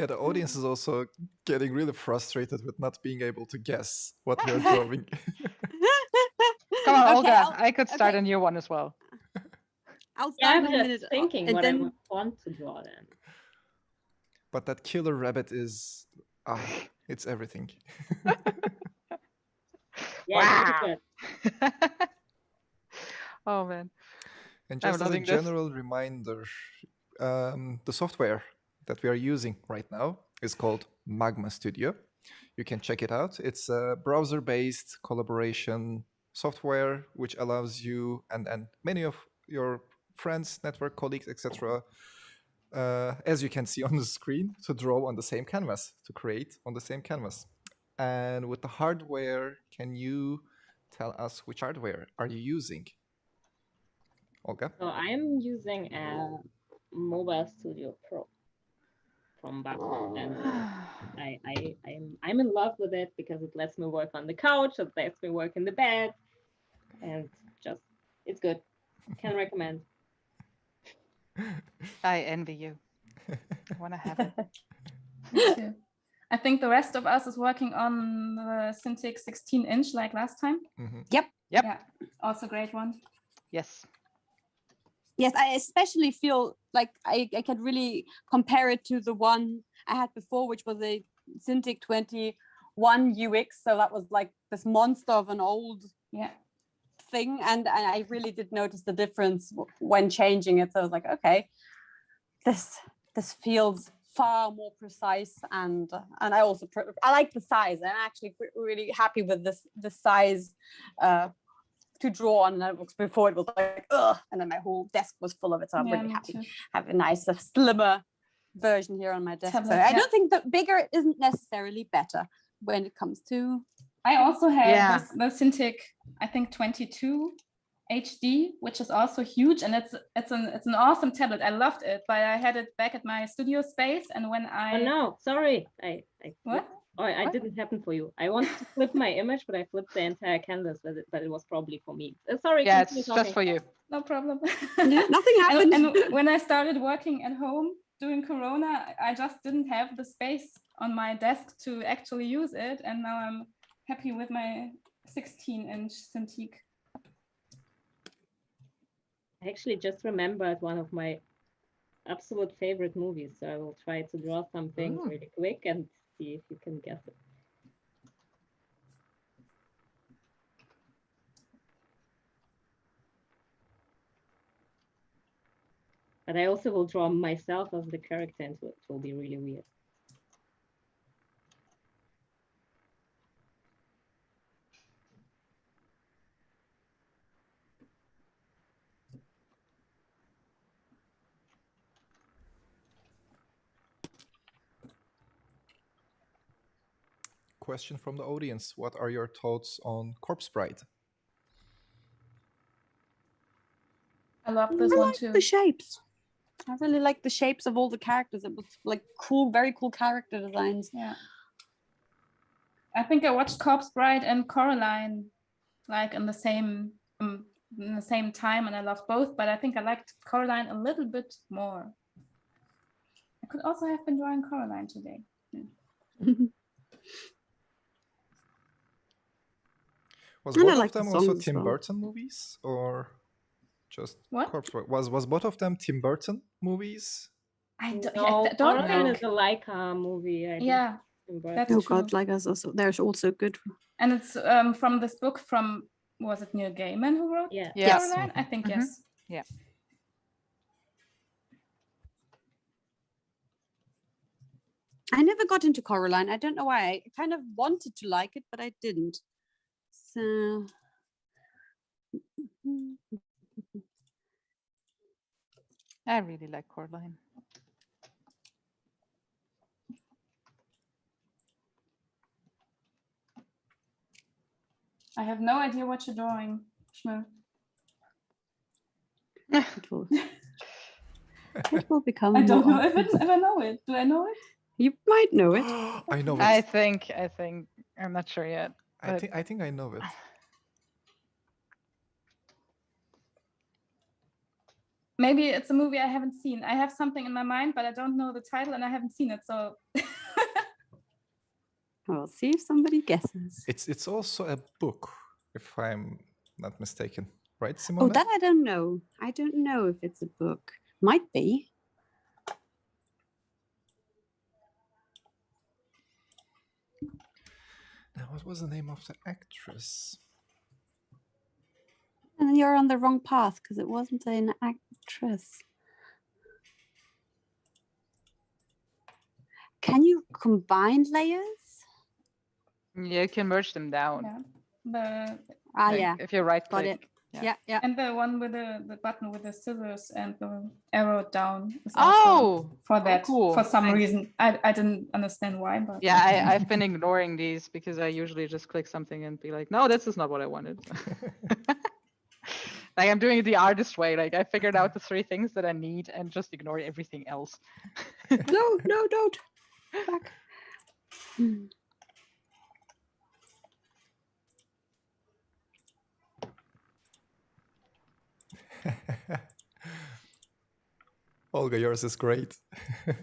Yeah, the audience is also getting really frustrated with not being able to guess what we're drawing. Come on, Okay, Olga. I could start a new one as well. I'll start I'm in a minute. just thinking and what then... I would want to draw then. But that killer rabbit is... it's everything. Yeah, Wow. Oh, man. And I'm just as a loving this. general reminder, the software that we are using right now is called Magma Studio. You can check it out. It's a browser-based collaboration software which allows you and many of your friends, network colleagues, etc., as you can see on the screen, to draw on the same canvas, to create on the same canvas. And with the hardware, can you tell us which hardware are you using? Olga? So I'm using a Mobile Studio Pro from Wacom, and I'm in love with it because it lets me work on the couch, it lets me work in the bed, and just it's good. Can recommend. I envy you. I want to have it. Me too. I think the rest of us is working on the Cintiq 16-inch like last time. Mm-hmm. Yep. Yeah, also great one. Yes. Yes, I especially feel like I can really compare it to the one I had before, which was a Cintiq 21 UX. So that was like this monster of an old thing. And I really did notice the difference when changing it. So I was like, okay, this feels far more precise. And I also, I like the size. I'm actually really happy with the size to draw on notebooks. Before it was like, ugh, and then my whole desk was full of it. So I'm really happy to have a nice, slimmer version here on my desk. Tablet, so I don't think that bigger isn't necessarily better when it comes to. I also have the Cintiq, I think 22 HD, which is also huge, and it's an awesome tablet. I loved it, but I had it back at my studio space, and when I no, sorry, what? Oh, it didn't happen for you. I wanted to flip my image, but I flipped the entire canvas with it, but it was probably for me. Sorry. Yeah, it's just for you. No problem. Nothing happened. And when I started working at home during Corona, I just didn't have the space on my desk to actually use it, and now I'm happy with my 16-inch Cintiq. I actually just remembered one of my absolute favorite movies, so I will try to draw something really quick and see if you can guess it. But I also will draw myself as the character, and it will be really weird. Question from the audience. What are your thoughts on Corpse Bride? I love this one too. The shapes. I really like the shapes of all the characters. It was like cool, very cool character designs. Yeah. I think I watched Corpse Bride and Coraline like in the same in the same time, and I loved both, but I think I liked Coraline a little bit more. I could also have been drawing Coraline today. Was And I both like of the them also songs as Tim well. Burton movies, or just What? Corpse Bride? Was both of them Tim Burton movies? I don't No, don't Coraline think. is a Leica movie. I Yeah, think, but that's Oh true. God, like us also. There's also good. And it's from this book from, was it Neil Gaiman who wrote yeah. Yeah. Coraline? I think Mhm. yes. Yeah. I never got into Coraline. I don't know why. I kind of wanted to like it, but I didn't. So I really like Coraline. I have no idea what you're drawing, Shmu. it will become. I don't more know obvious. if I know it. Do I know it? You might know it. I know I it. think I'm not sure yet. I think I know it. Maybe it's a movie I haven't seen. I have something in my mind, but I don't know the title and I haven't seen it. So We'll see if somebody guesses. It's also a book, if I'm not mistaken, right, Simone? Oh, that I don't know. I don't know if it's a book. Might be. Now, what was the name of the actress? And you're on the wrong path because it wasn't an actress. Can you combine layers? Yeah, you can merge them down. yeah, the Ah, yeah. If you right Got click. it. Yeah. Yeah. and the one with the button with the scissors and the arrow down is also Oh, for that cool. for some Thanks. reason. I didn't understand why, but Yeah, I've been ignoring these because I usually just click something and be like, no, this is not what I wanted. Like I'm doing it the artist way. Like I figured out the 3 things that I need and just ignore everything else. No, don't. Back. Olga, yours is great. I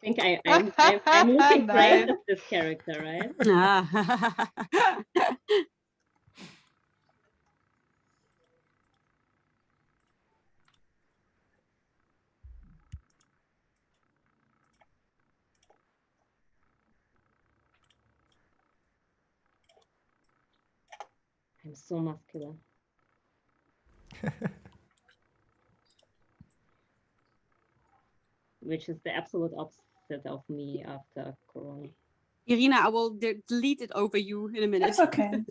think I'm looking Nice. great as this character, right? Ah. I'm so muscular. Which is the absolute opposite of me after Corona. Irina, I will delete it over you in a minute. it's okay.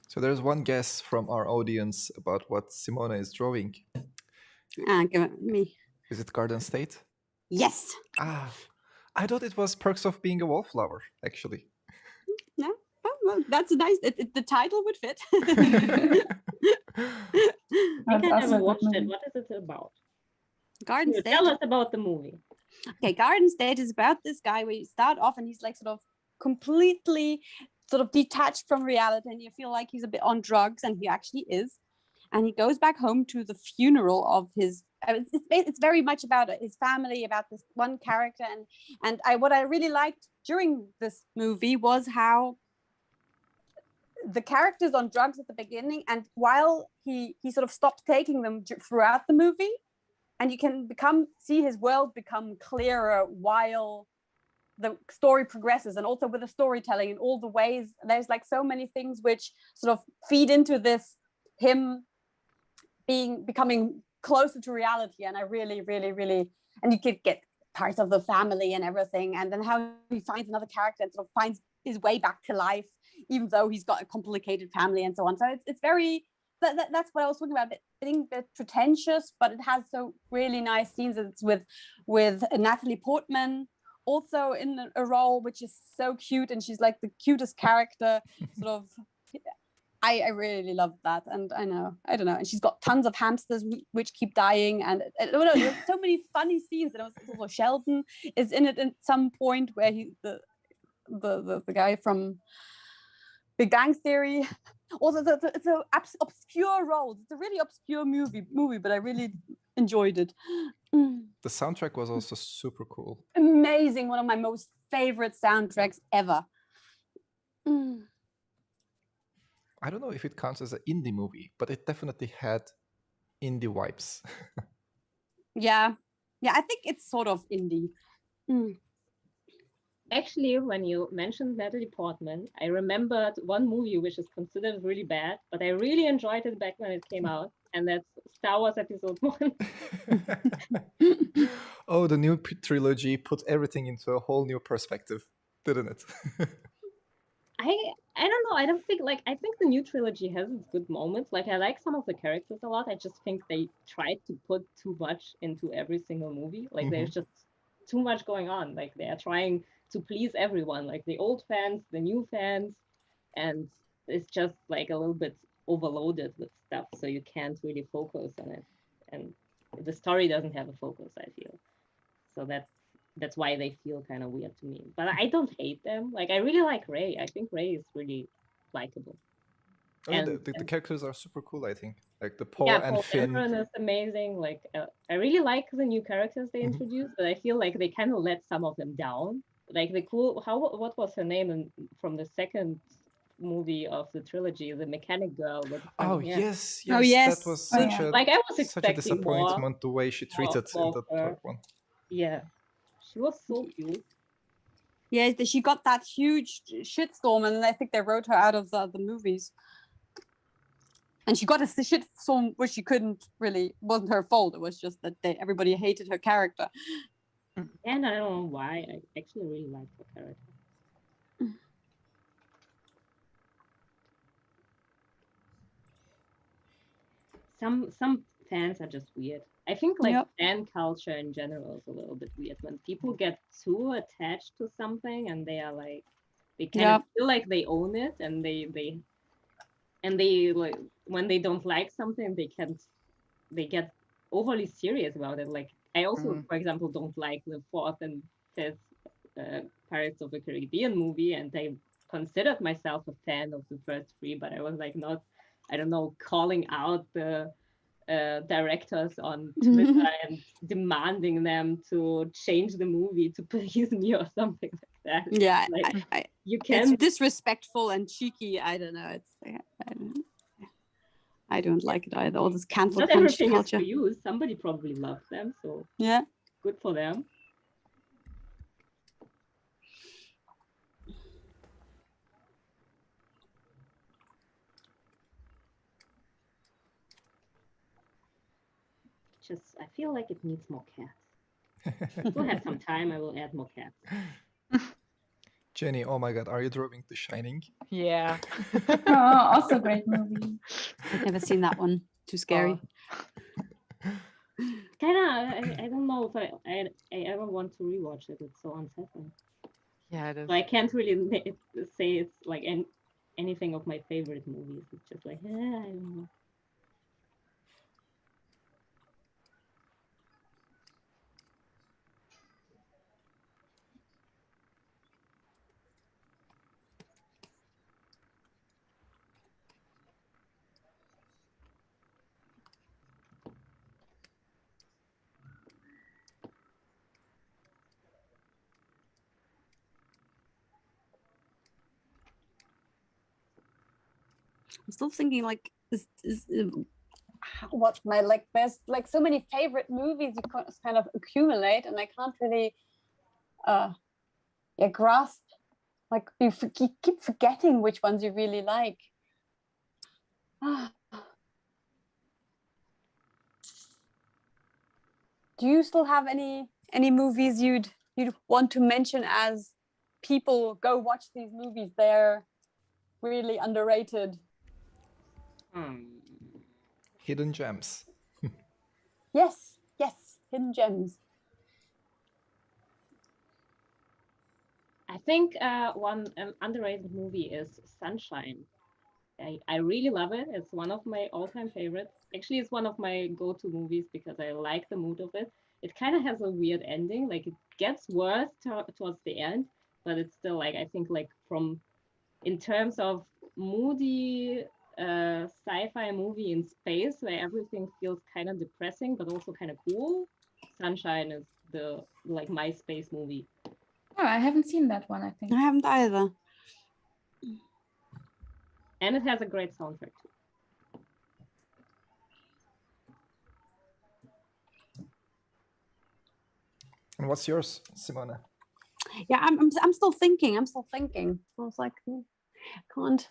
So there's one guess from our audience about what Simona is drawing. Give it me. Is it Garden State? Yes. Ah, I thought it was Perks of Being a Wallflower, actually. No. Oh, well, that's a nice. The title would fit. I That's think I also never a good watched it. movie. What is it about? Garden State. Tell us about the movie. Okay, Garden State is about this guy where you start off and he's like sort of completely sort of detached from reality, and you feel like he's a bit on drugs, and he actually is. And he goes back home to the funeral of his. It's very much about his family, about this one character, and what I really liked during this movie was how the character's on drugs at the beginning, and while he sort of stops taking them throughout the movie, and you can see his world become clearer while the story progresses, and also with the storytelling in all the ways. There's like so many things which sort of feed into this him becoming closer to reality, and I really, really, really, and you could get part of the family and everything, and then how he finds another character and sort of finds his way back to life, even though he's got a complicated family and so on. So it's very that's what I was talking about. I think they're pretentious, but it has so really nice scenes. It's with Natalie Portman also in a role which is so cute, and she's like the cutest character. Sort of, I really love that, and I don't know. And she's got tons of hamsters which keep dying, and there's so many funny scenes. And also Sheldon is in it at some point where he the guy from Big Bang Theory. Also, it's a obscure role. It's a really obscure movie, but I really enjoyed it. The soundtrack was also super cool. Amazing. One of my most favorite soundtracks ever. I don't know if it counts as an indie movie, but it definitely had indie vibes. Yeah, I think it's sort of indie. Actually, when you mentioned Natalie Portman, I remembered one movie which is considered really bad, but I really enjoyed it back when it came out, and that's Star Wars Episode 1. Oh, the new trilogy put everything into a whole new perspective, didn't it? I don't know. I don't think I think the new trilogy has its good moments. Like I like some of the characters a lot. I just think they tried to put too much into every single movie. Like there's just too much going on. Like they are trying to please everyone, like the old fans, the new fans, and it's just like a little bit overloaded with stuff. So you can't really focus on it, and the story doesn't have a focus, I feel. So that's why they feel kind of weird to me. But I don't hate them. Like I really like Rey. I think Rey is really likable. And the characters are super cool, I think. Like the Poe yeah, and Paul Finn. Dameron is amazing. Like I really like the new characters they introduced, but I feel like they kind of let some of them down. Like the what was her name from the second movie of the trilogy, the mechanic girl with the funny hair. Yes, Oh, yes. that was such a like I was such a expecting disappointment the way she treated more in the of her. third one. Yeah, she was so cute. Yeah, she got that huge shitstorm, and I think they wrote her out of the movies. And she got a shitstorm which she couldn't really, wasn't her fault. It was just that everybody hated her character. And I don't know why. I actually really liked her character. Some fans are just weird. I think fan culture in general is a little bit weird. When people get too attached to something and they are like, they kind of feel like they own it, and they like when they don't like something, they get overly serious about it. Like I also, for example, don't like the fourth and fifth Pirates of the Caribbean movie, and I considered myself a fan of the first three, but I was like not, I don't know, calling out the directors on Twitter and demanding them to change the movie to please me or something like that. Yeah, like, you can. It's disrespectful and cheeky. I don't know. I don't like it either. All this cancel Not culture. everything is for you. Somebody probably loves them, so yeah, good for them. I feel like it needs more cats. We'll have some time. I will add more cats. Jenny, oh my god, are you drawing The Shining? Yeah. Also a great movie. I've never seen that one. Too scary. I don't know if I ever want to rewatch it. It's so unsettling. Yeah, it is. So I can't really say it's like anything of my favorite movies. It's just like, I don't know. I'm still thinking like what my there's like so many favorite movies you kind of accumulate, and I can't really grasp, like you keep forgetting which ones you really like. Do you still have any movies you'd want to mention as people go watch these movies? They're really underrated. Hidden gems. Yes, hidden gems. I think one underrated movie is Sunshine. I really love it. It's one of my all-time favorites. Actually, it's one of my go-to movies because I like the mood of it. It kind of has a weird ending. Like it gets worse towards the end, but it's still like, I think like in terms of moody sci-fi movie in space where everything feels kind of depressing but also kind of cool. Sunshine is the like my space movie. Oh, I haven't seen that one, I think. I haven't either. And it has a great soundtrack too. And what's yours, Simone? Yeah, I'm still thinking. I was like, can't.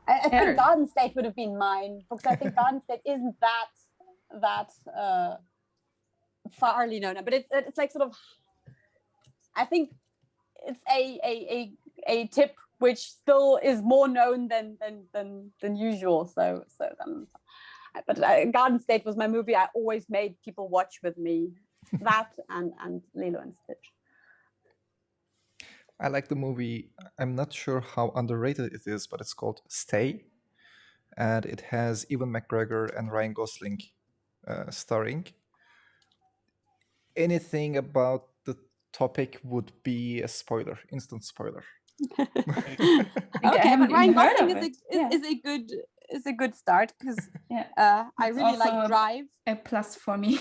I think Garden State would have been mine because I think Garden State isn't that farly known, but it's like sort of. I think it's a tip which still is more known than usual. So but Garden State was my movie. I always made people watch with me. That and Lilo and Stitch. I like the movie. I'm not sure how underrated it is, but it's called Stay. And it has Ewan McGregor and Ryan Gosling starring. Anything about the topic would be a spoiler, instant spoiler. Okay, but Ryan Gosling is a good start because I really like Drive. A plus for me.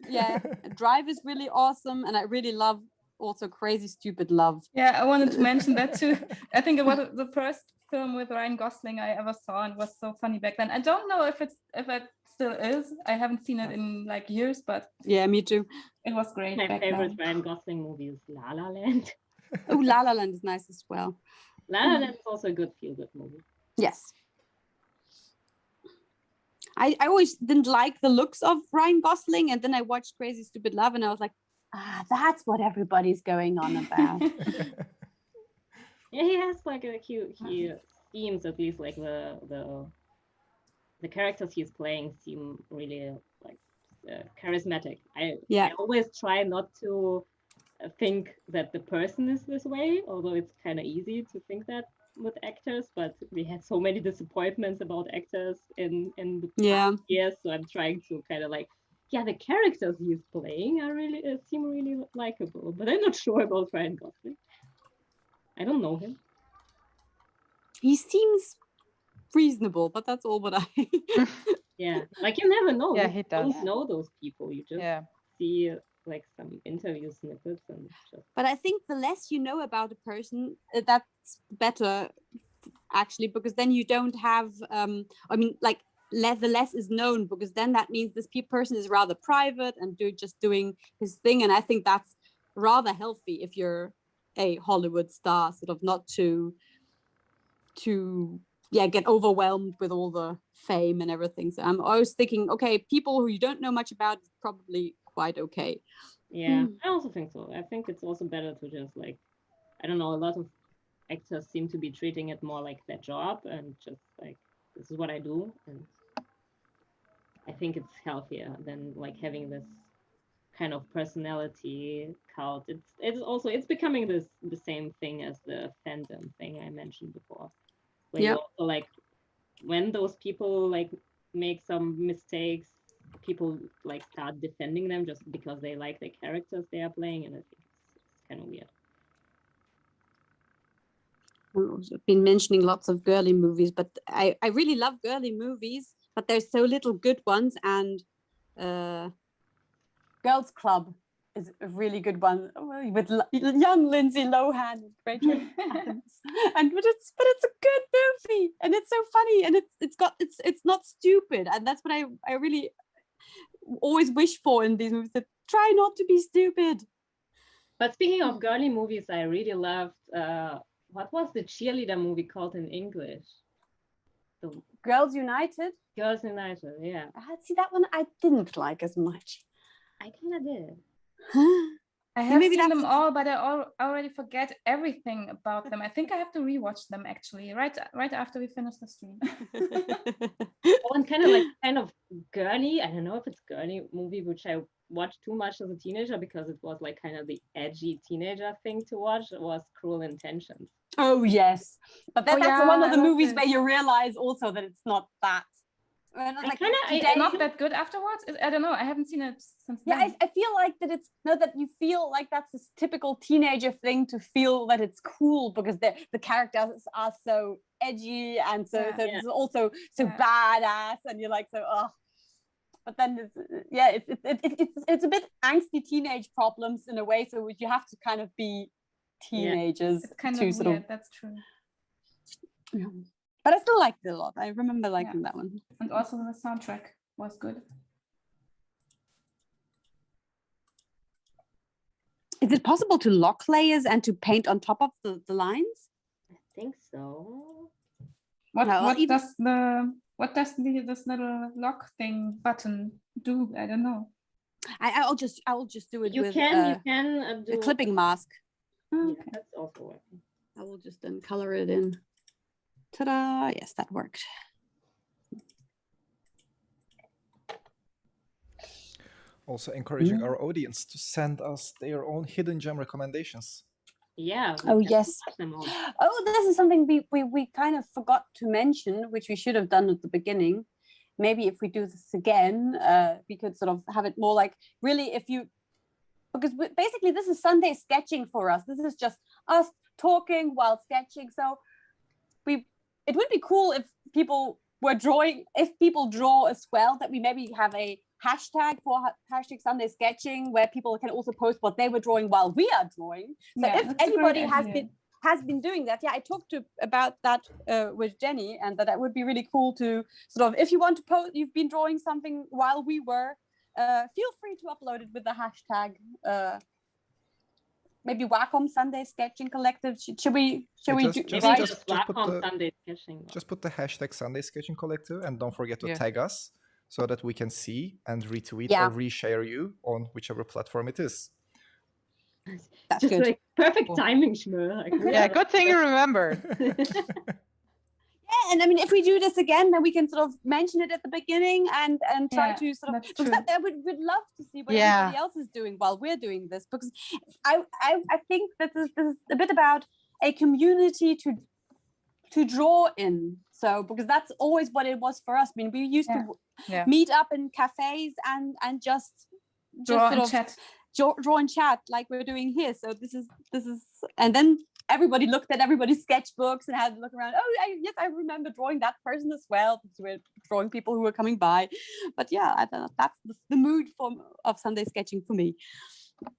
Yeah, Drive is really awesome, and I really love also Crazy Stupid Love. Yeah, I wanted to mention that too. I think it was the first film with Ryan Gosling I ever saw, and was so funny back then. I don't know if it still is. I haven't seen it in like years, but yeah, me too. It was great. My favorite Ryan Gosling movie is La La Land. Oh, La La Land is nice as well. La La Land is also a good feel-good movie. Yes. I always didn't like the looks of Ryan Gosling, and then I watched Crazy Stupid Love, and I was like, that's what everybody's going on about. Yeah, he has like he seems at least like the characters he's playing seem really like charismatic. I always try not to think that the person is this way, although it's kind of easy to think that with actors, but we had so many disappointments about actors in the past years, so I'm trying to kind of like, the characters he's playing are really seem really likable, but I'm not sure about Ryan Gosling. I don't know him. He seems reasonable, but that's all what I yeah, like you never know. Yeah, you he does. don't know those people, you just see like some interview snippets and just. But I think the less you know about a person, that's better actually, because then you don't have the less is known, because then that means this person is rather private and just doing his thing, and I think that's rather healthy if you're a Hollywood star, sort of not to get overwhelmed with all the fame and everything. So I'm always thinking, okay, people who you don't know much about is probably quite okay. Yeah, I also think so. I think it's also better to just like, I don't know, a lot of actors seem to be treating it more like their job and just like, this is what I do. And I think it's healthier than like having this kind of personality cult. It's becoming the same thing as the fandom thing I mentioned before. Where you also like, when those people like make some mistakes, people like start defending them just because they like the characters they are playing, and I think it's kind of weird. I've been mentioning lots of girly movies, but I really love girly movies, but there's so little good ones, and Girls Club is a really good one with young Lindsay Lohan and Rachel Adams. But it's a good movie, and it's so funny, and it's not stupid, and that's what I really always wish for in these movies, that try not to be stupid. But speaking of girly movies, I really loved what was the cheerleader movie called in English? Girls United. Girls United, yeah. See, that one I didn't like as much. I kind of did. I have seen them all, but I already forget everything about them. I think I have to rewatch them actually, right after we finish the stream. And kind of girly. I don't know if it's girly movie, which I watched too much as a teenager because it was like kind of the edgy teenager thing to watch. It was Cruel Intentions. Oh yes, but that's one of the movies where you realize also that it's not that When I was I like, kinda- today, It's not that good afterwards. I don't know. I haven't seen it since yeah, then. I feel like that it's that you feel like that's this typical teenager thing to feel that it's cool because the characters are so edgy and so Yeah. it's also so Yeah. badass, and you're like so but then it's a bit angsty teenage problems in a way, so you have to kind of be teenagers It's kind to of sort weird. That's true. of. But I still liked it a lot. I remember liking that one. And also the soundtrack was good. Is it possible to lock layers and to paint on top of the lines? I think so. What No, what even- does this little lock thing button do? I don't know. I will just do it You with can a do clipping mask. Oh, Yeah, okay. that's also working. I will just then color it in. Ta-da! Yes, that worked. Also encouraging our audience to send us their own hidden gem recommendations. Yeah. we Oh can yes. watch them all. Oh, this is something we kind of forgot to mention, which we should have done at the beginning. Maybe if we do this again, we could sort of have it more like really because basically this is Sunday sketching for us. This is just us talking while sketching. So it would be cool if people draw as well, that we maybe have a hashtag for hashtag Sunday sketching where people can also post what they were drawing while we are drawing. So Yeah, if that's a great anybody idea. has been doing that, I talked about that with Jenny, and that would be really cool to sort of, if you want to post, you've been drawing something while we were, feel free to upload it with the hashtag. Maybe Wacom Sunday Sketching Collective. Should we just- do just- Maybe right? just- just put Wacom the- Sunday sketching. Just put the hashtag Sunday Sketching Collective and don't forget to Yeah. tag us so that we can see and retweet Yeah. or reshare you on whichever platform it is. That's Just good. like perfect Cool. timing, Shmur. Like, Yeah, good thing you remembered. Yeah, and I mean, if we do this again, then we can sort of mention it at the beginning and try Yeah, to sort of, that's because true. that we'd love to see what Yeah. everybody else is doing while we're doing this, because I think that this is a bit about a community to draw in. So because that's always what it was for us. I mean, we used to Yeah. meet up in cafes and just Draw sort and of chat. draw and chat like we're doing here. So this is, and then everybody looked at everybody's sketchbooks and had to look around. Oh, yes, I remember drawing that person as well, because we're drawing people who were coming by. But yeah, I thought that's the mood of Sunday sketching for me.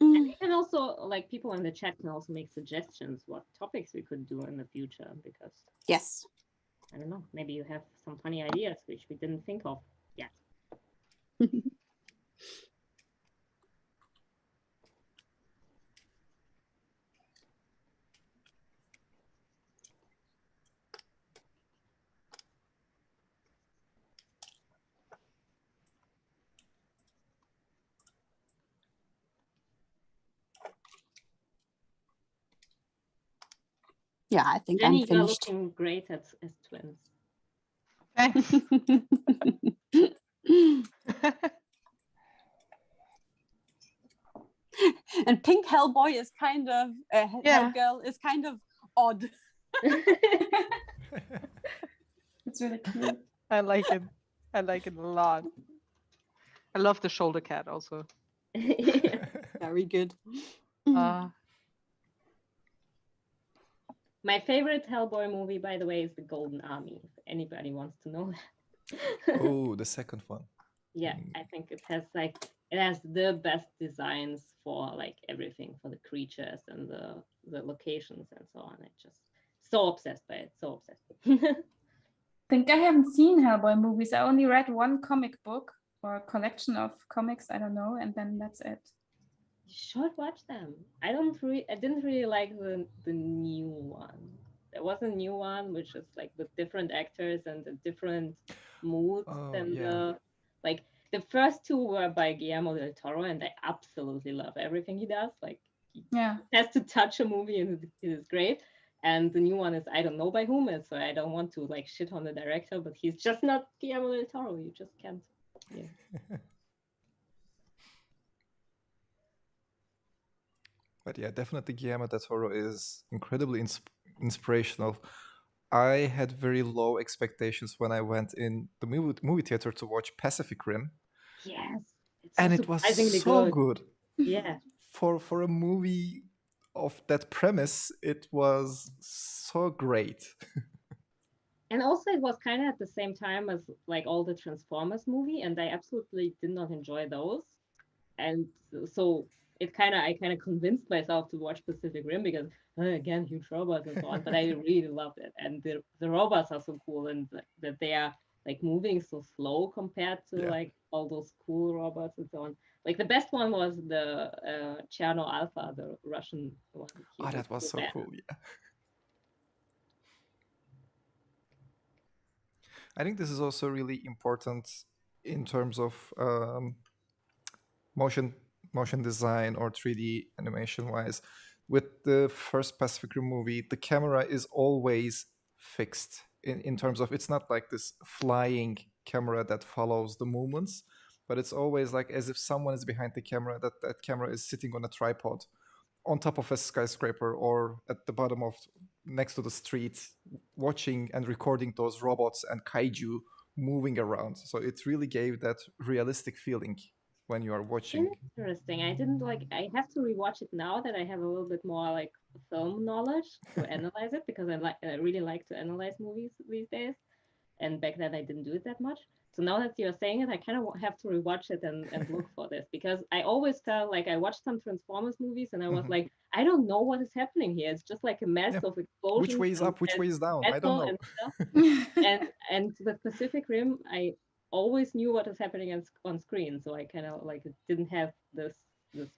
And you can also, like, people in the chat can also make suggestions what topics we could do in the future, because Yes. I don't know, maybe you have some funny ideas which we didn't think of yet. Yeah, I think Jenny, I'm you are finished. looking great as twins. Thanks. And pink Hellboy is kind of Yeah. Hellgirl is kind of odd. It's really cute. I like it. I like it a lot. I love the shoulder cat also. Very good. My favorite Hellboy movie, by the way, is The Golden Army, if anybody wants to know that. Oh, the second one. Yeah, I think it has the best designs for like everything, for the creatures and the locations and so on. I'm just so obsessed by it, so obsessed. I think I haven't seen Hellboy movies. I only read one comic book or a collection of comics, I don't know, and then that's it. You should watch them. I didn't really like the new one. There was a new one which is like with different actors and the different moods than the first two were by Guillermo del Toro, and I absolutely love everything he does. Like he has to touch a movie and it is great. And the new one is, I don't know by whom it's, so I don't want to like shit on the director, but he's just not Guillermo del Toro. You just can't. Yeah. But yeah, definitely Guillermo del Toro is incredibly inspirational. I had very low expectations when I went in the movie theater to watch Pacific Rim, Yes, it's and so it was surprisingly so good. good. Yeah, For a movie of that premise, it was so great. and also it was kind of at the same time as like all the Transformers movie, and I absolutely did not enjoy those. And so I kind of convinced myself to watch Pacific Rim because again, huge robots and so on. But I really loved it, and the robots are so cool, and that they are like moving so slow compared to Yeah. like all those cool robots and so on. Like the best one was the Cherno Alpha, the Russian one. He Oh, that was so bad. cool. Yeah. I think this is also really important in terms of motion design or 3D animation wise. With the first Pacific Rim movie, the camera is always fixed in terms of, it's not like this flying camera that follows the movements, but it's always like as if someone is behind the camera, that camera is sitting on a tripod on top of a skyscraper or at the bottom of next to the street, watching and recording those robots and kaiju moving around. So it really gave that realistic feeling when you are watching. Interesting. I didn't like. I have to rewatch it now that I have a little bit more like film knowledge to analyze it because I really like to analyze movies these days. And back then I didn't do it that much. So now that you're saying it, I kind of have to rewatch it and look for this because I always felt like I watched some Transformers movies and I was like, I don't know what is happening here. It's just like a mess of explosions. Which way is up? Which way is down? I don't know. And stuff. and with Pacific Rim, I always knew what is happening on screen, so I kind of like it didn't have this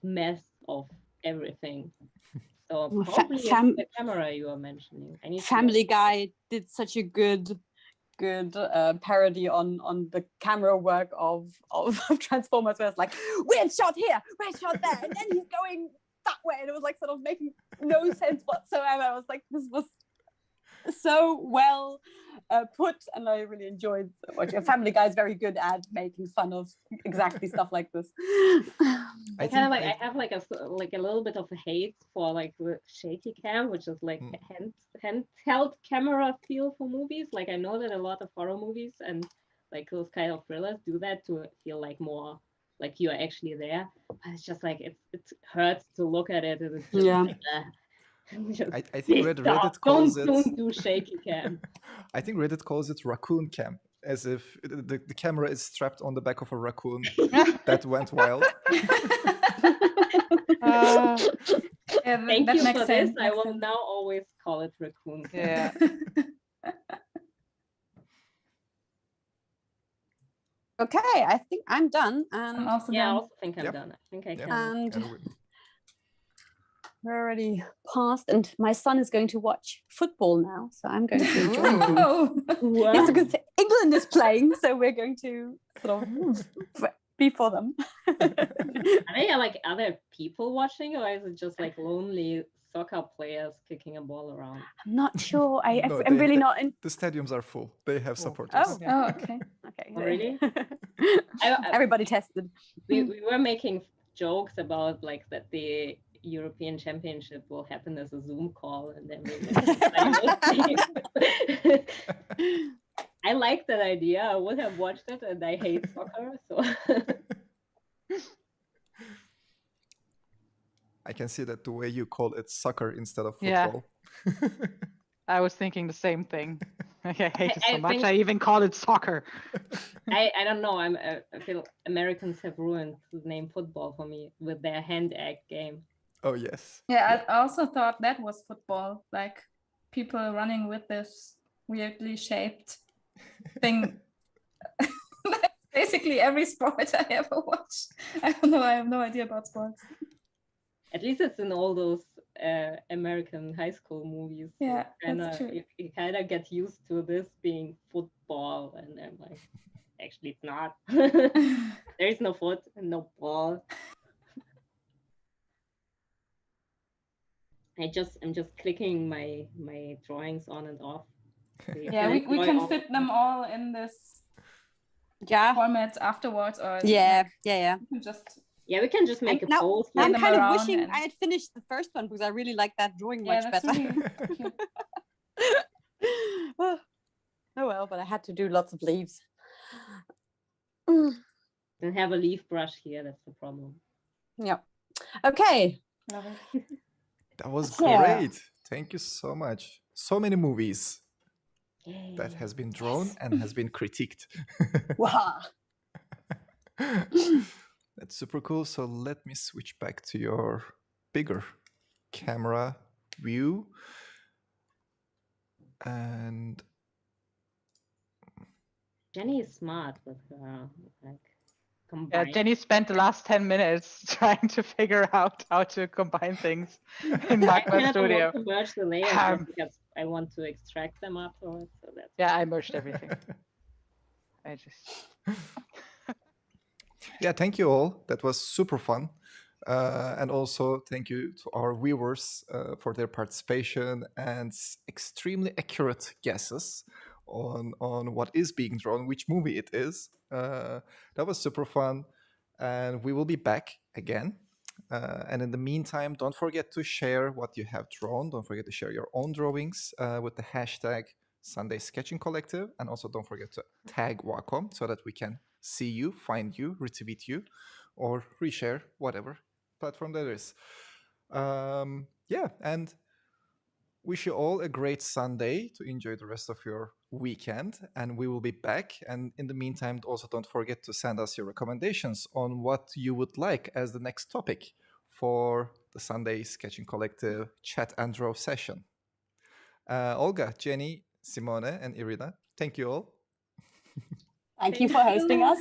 mess of everything. So probably it's the camera you are mentioning. Family Guy did such a good parody on the camera work of Transformers, where it's like, we're shot here, we're shot there, and then he's going that way, and it was like sort of making no sense whatsoever. I was like, this was so well put, and I really enjoyed watching. Family Guy is very good at making fun of exactly stuff like this. I have like a little bit of a hate for like the shaky cam, which is like a handheld camera feel for movies. Like I know that a lot of horror movies and like those kind of thrillers do that to feel like more like you are actually there. But it's just like it hurts to look at it, and it's just like. I think Reddit calls it. Don't do shaky cam. I think Reddit calls it raccoon cam, as if the camera is strapped on the back of a raccoon that went wild. Thank you for this. I will now always call it raccoon cam. Yeah. Okay, I think I'm done. And I also think I'm done. I think I can. And we're already past, and my son is going to watch football now, so I'm going to join him. Wow. Yes, because England is playing, so we're going to sort of be for them. Are there people watching, or is it just like lonely soccer players kicking a ball around? I'm not sure. I'm really not in. The stadiums are full. They have supporters. Oh, okay. Okay. Oh, really? Everybody tested. We were making jokes about like that the European Championship will happen as a Zoom call, and then I like that idea. I would have watched it, and I hate soccer, so. I can see that the way you call it soccer instead of football. Yeah. I was thinking the same thing. I hate it so much. think- I even call it soccer. I don't know. I feel Americans have ruined the name football for me with their hand egg game. Oh yes. Yeah, I also thought that was football, like people running with this weirdly shaped thing. That's basically every sport I ever watched. I don't know. I have no idea about sports. At least it's in all those American high school movies. Yeah, So that's true. you kind of get used to this being football, and I'm like, actually, it's not. There is no foot and no ball. I'm just clicking my drawings on and off. So Yeah, we can fit them all in this format afterwards, or Yeah. we can just we can just make a now, post. now I'm them kind of around wishing and- I had finished the first one because I really like that drawing much that's better. really cute. Oh well, but I had to do lots of leaves. Mm, Didn't have a leaf brush here. That's the problem. yeah. Okay. Love it. That was So- great. Thank you so much. So many movies that Yay. has been drawn and has been critiqued. Wow. That's super cool. So let me switch back to your bigger camera view. And Jenny is smart with her like Yeah, combined. Jenny spent the last 10 minutes trying to figure out how to combine things in I Magma kind of Studio. want to merge the layers Um, because I want to extract them afterwards. So that's Yeah, I merged everything. I just yeah, thank you all. That was super fun. And also thank you to our viewers for their participation and extremely accurate guesses on what is being drawn, which movie it is. That was super fun. And we will be back again. And in the meantime, don't forget to share what you have drawn. Don't forget to share your own drawings with the hashtag Sunday Sketching Collective. And also don't forget to tag Wacom so that we can see you, find you, retweet you, or reshare, whatever platform that is. Yeah, and wish you all a great Sunday to enjoy the rest of your weekend. And we will be back. And in the meantime, also don't forget to send us your recommendations on what you would like as the next topic for the Sunday Sketching Collective Chat and Draw session. Olga, Jenny, Simone, and Irina, thank you all. Thank you for hosting us.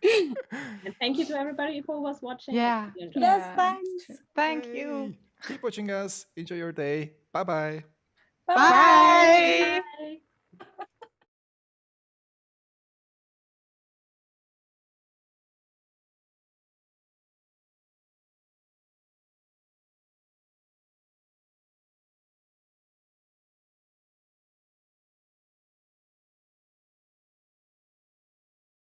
and thank you to everybody who was watching. I Yeah. really enjoyed it. Yes, Yeah. thanks. Thank you. Yay. Keep watching us. Enjoy your day. Bye-bye. Bye.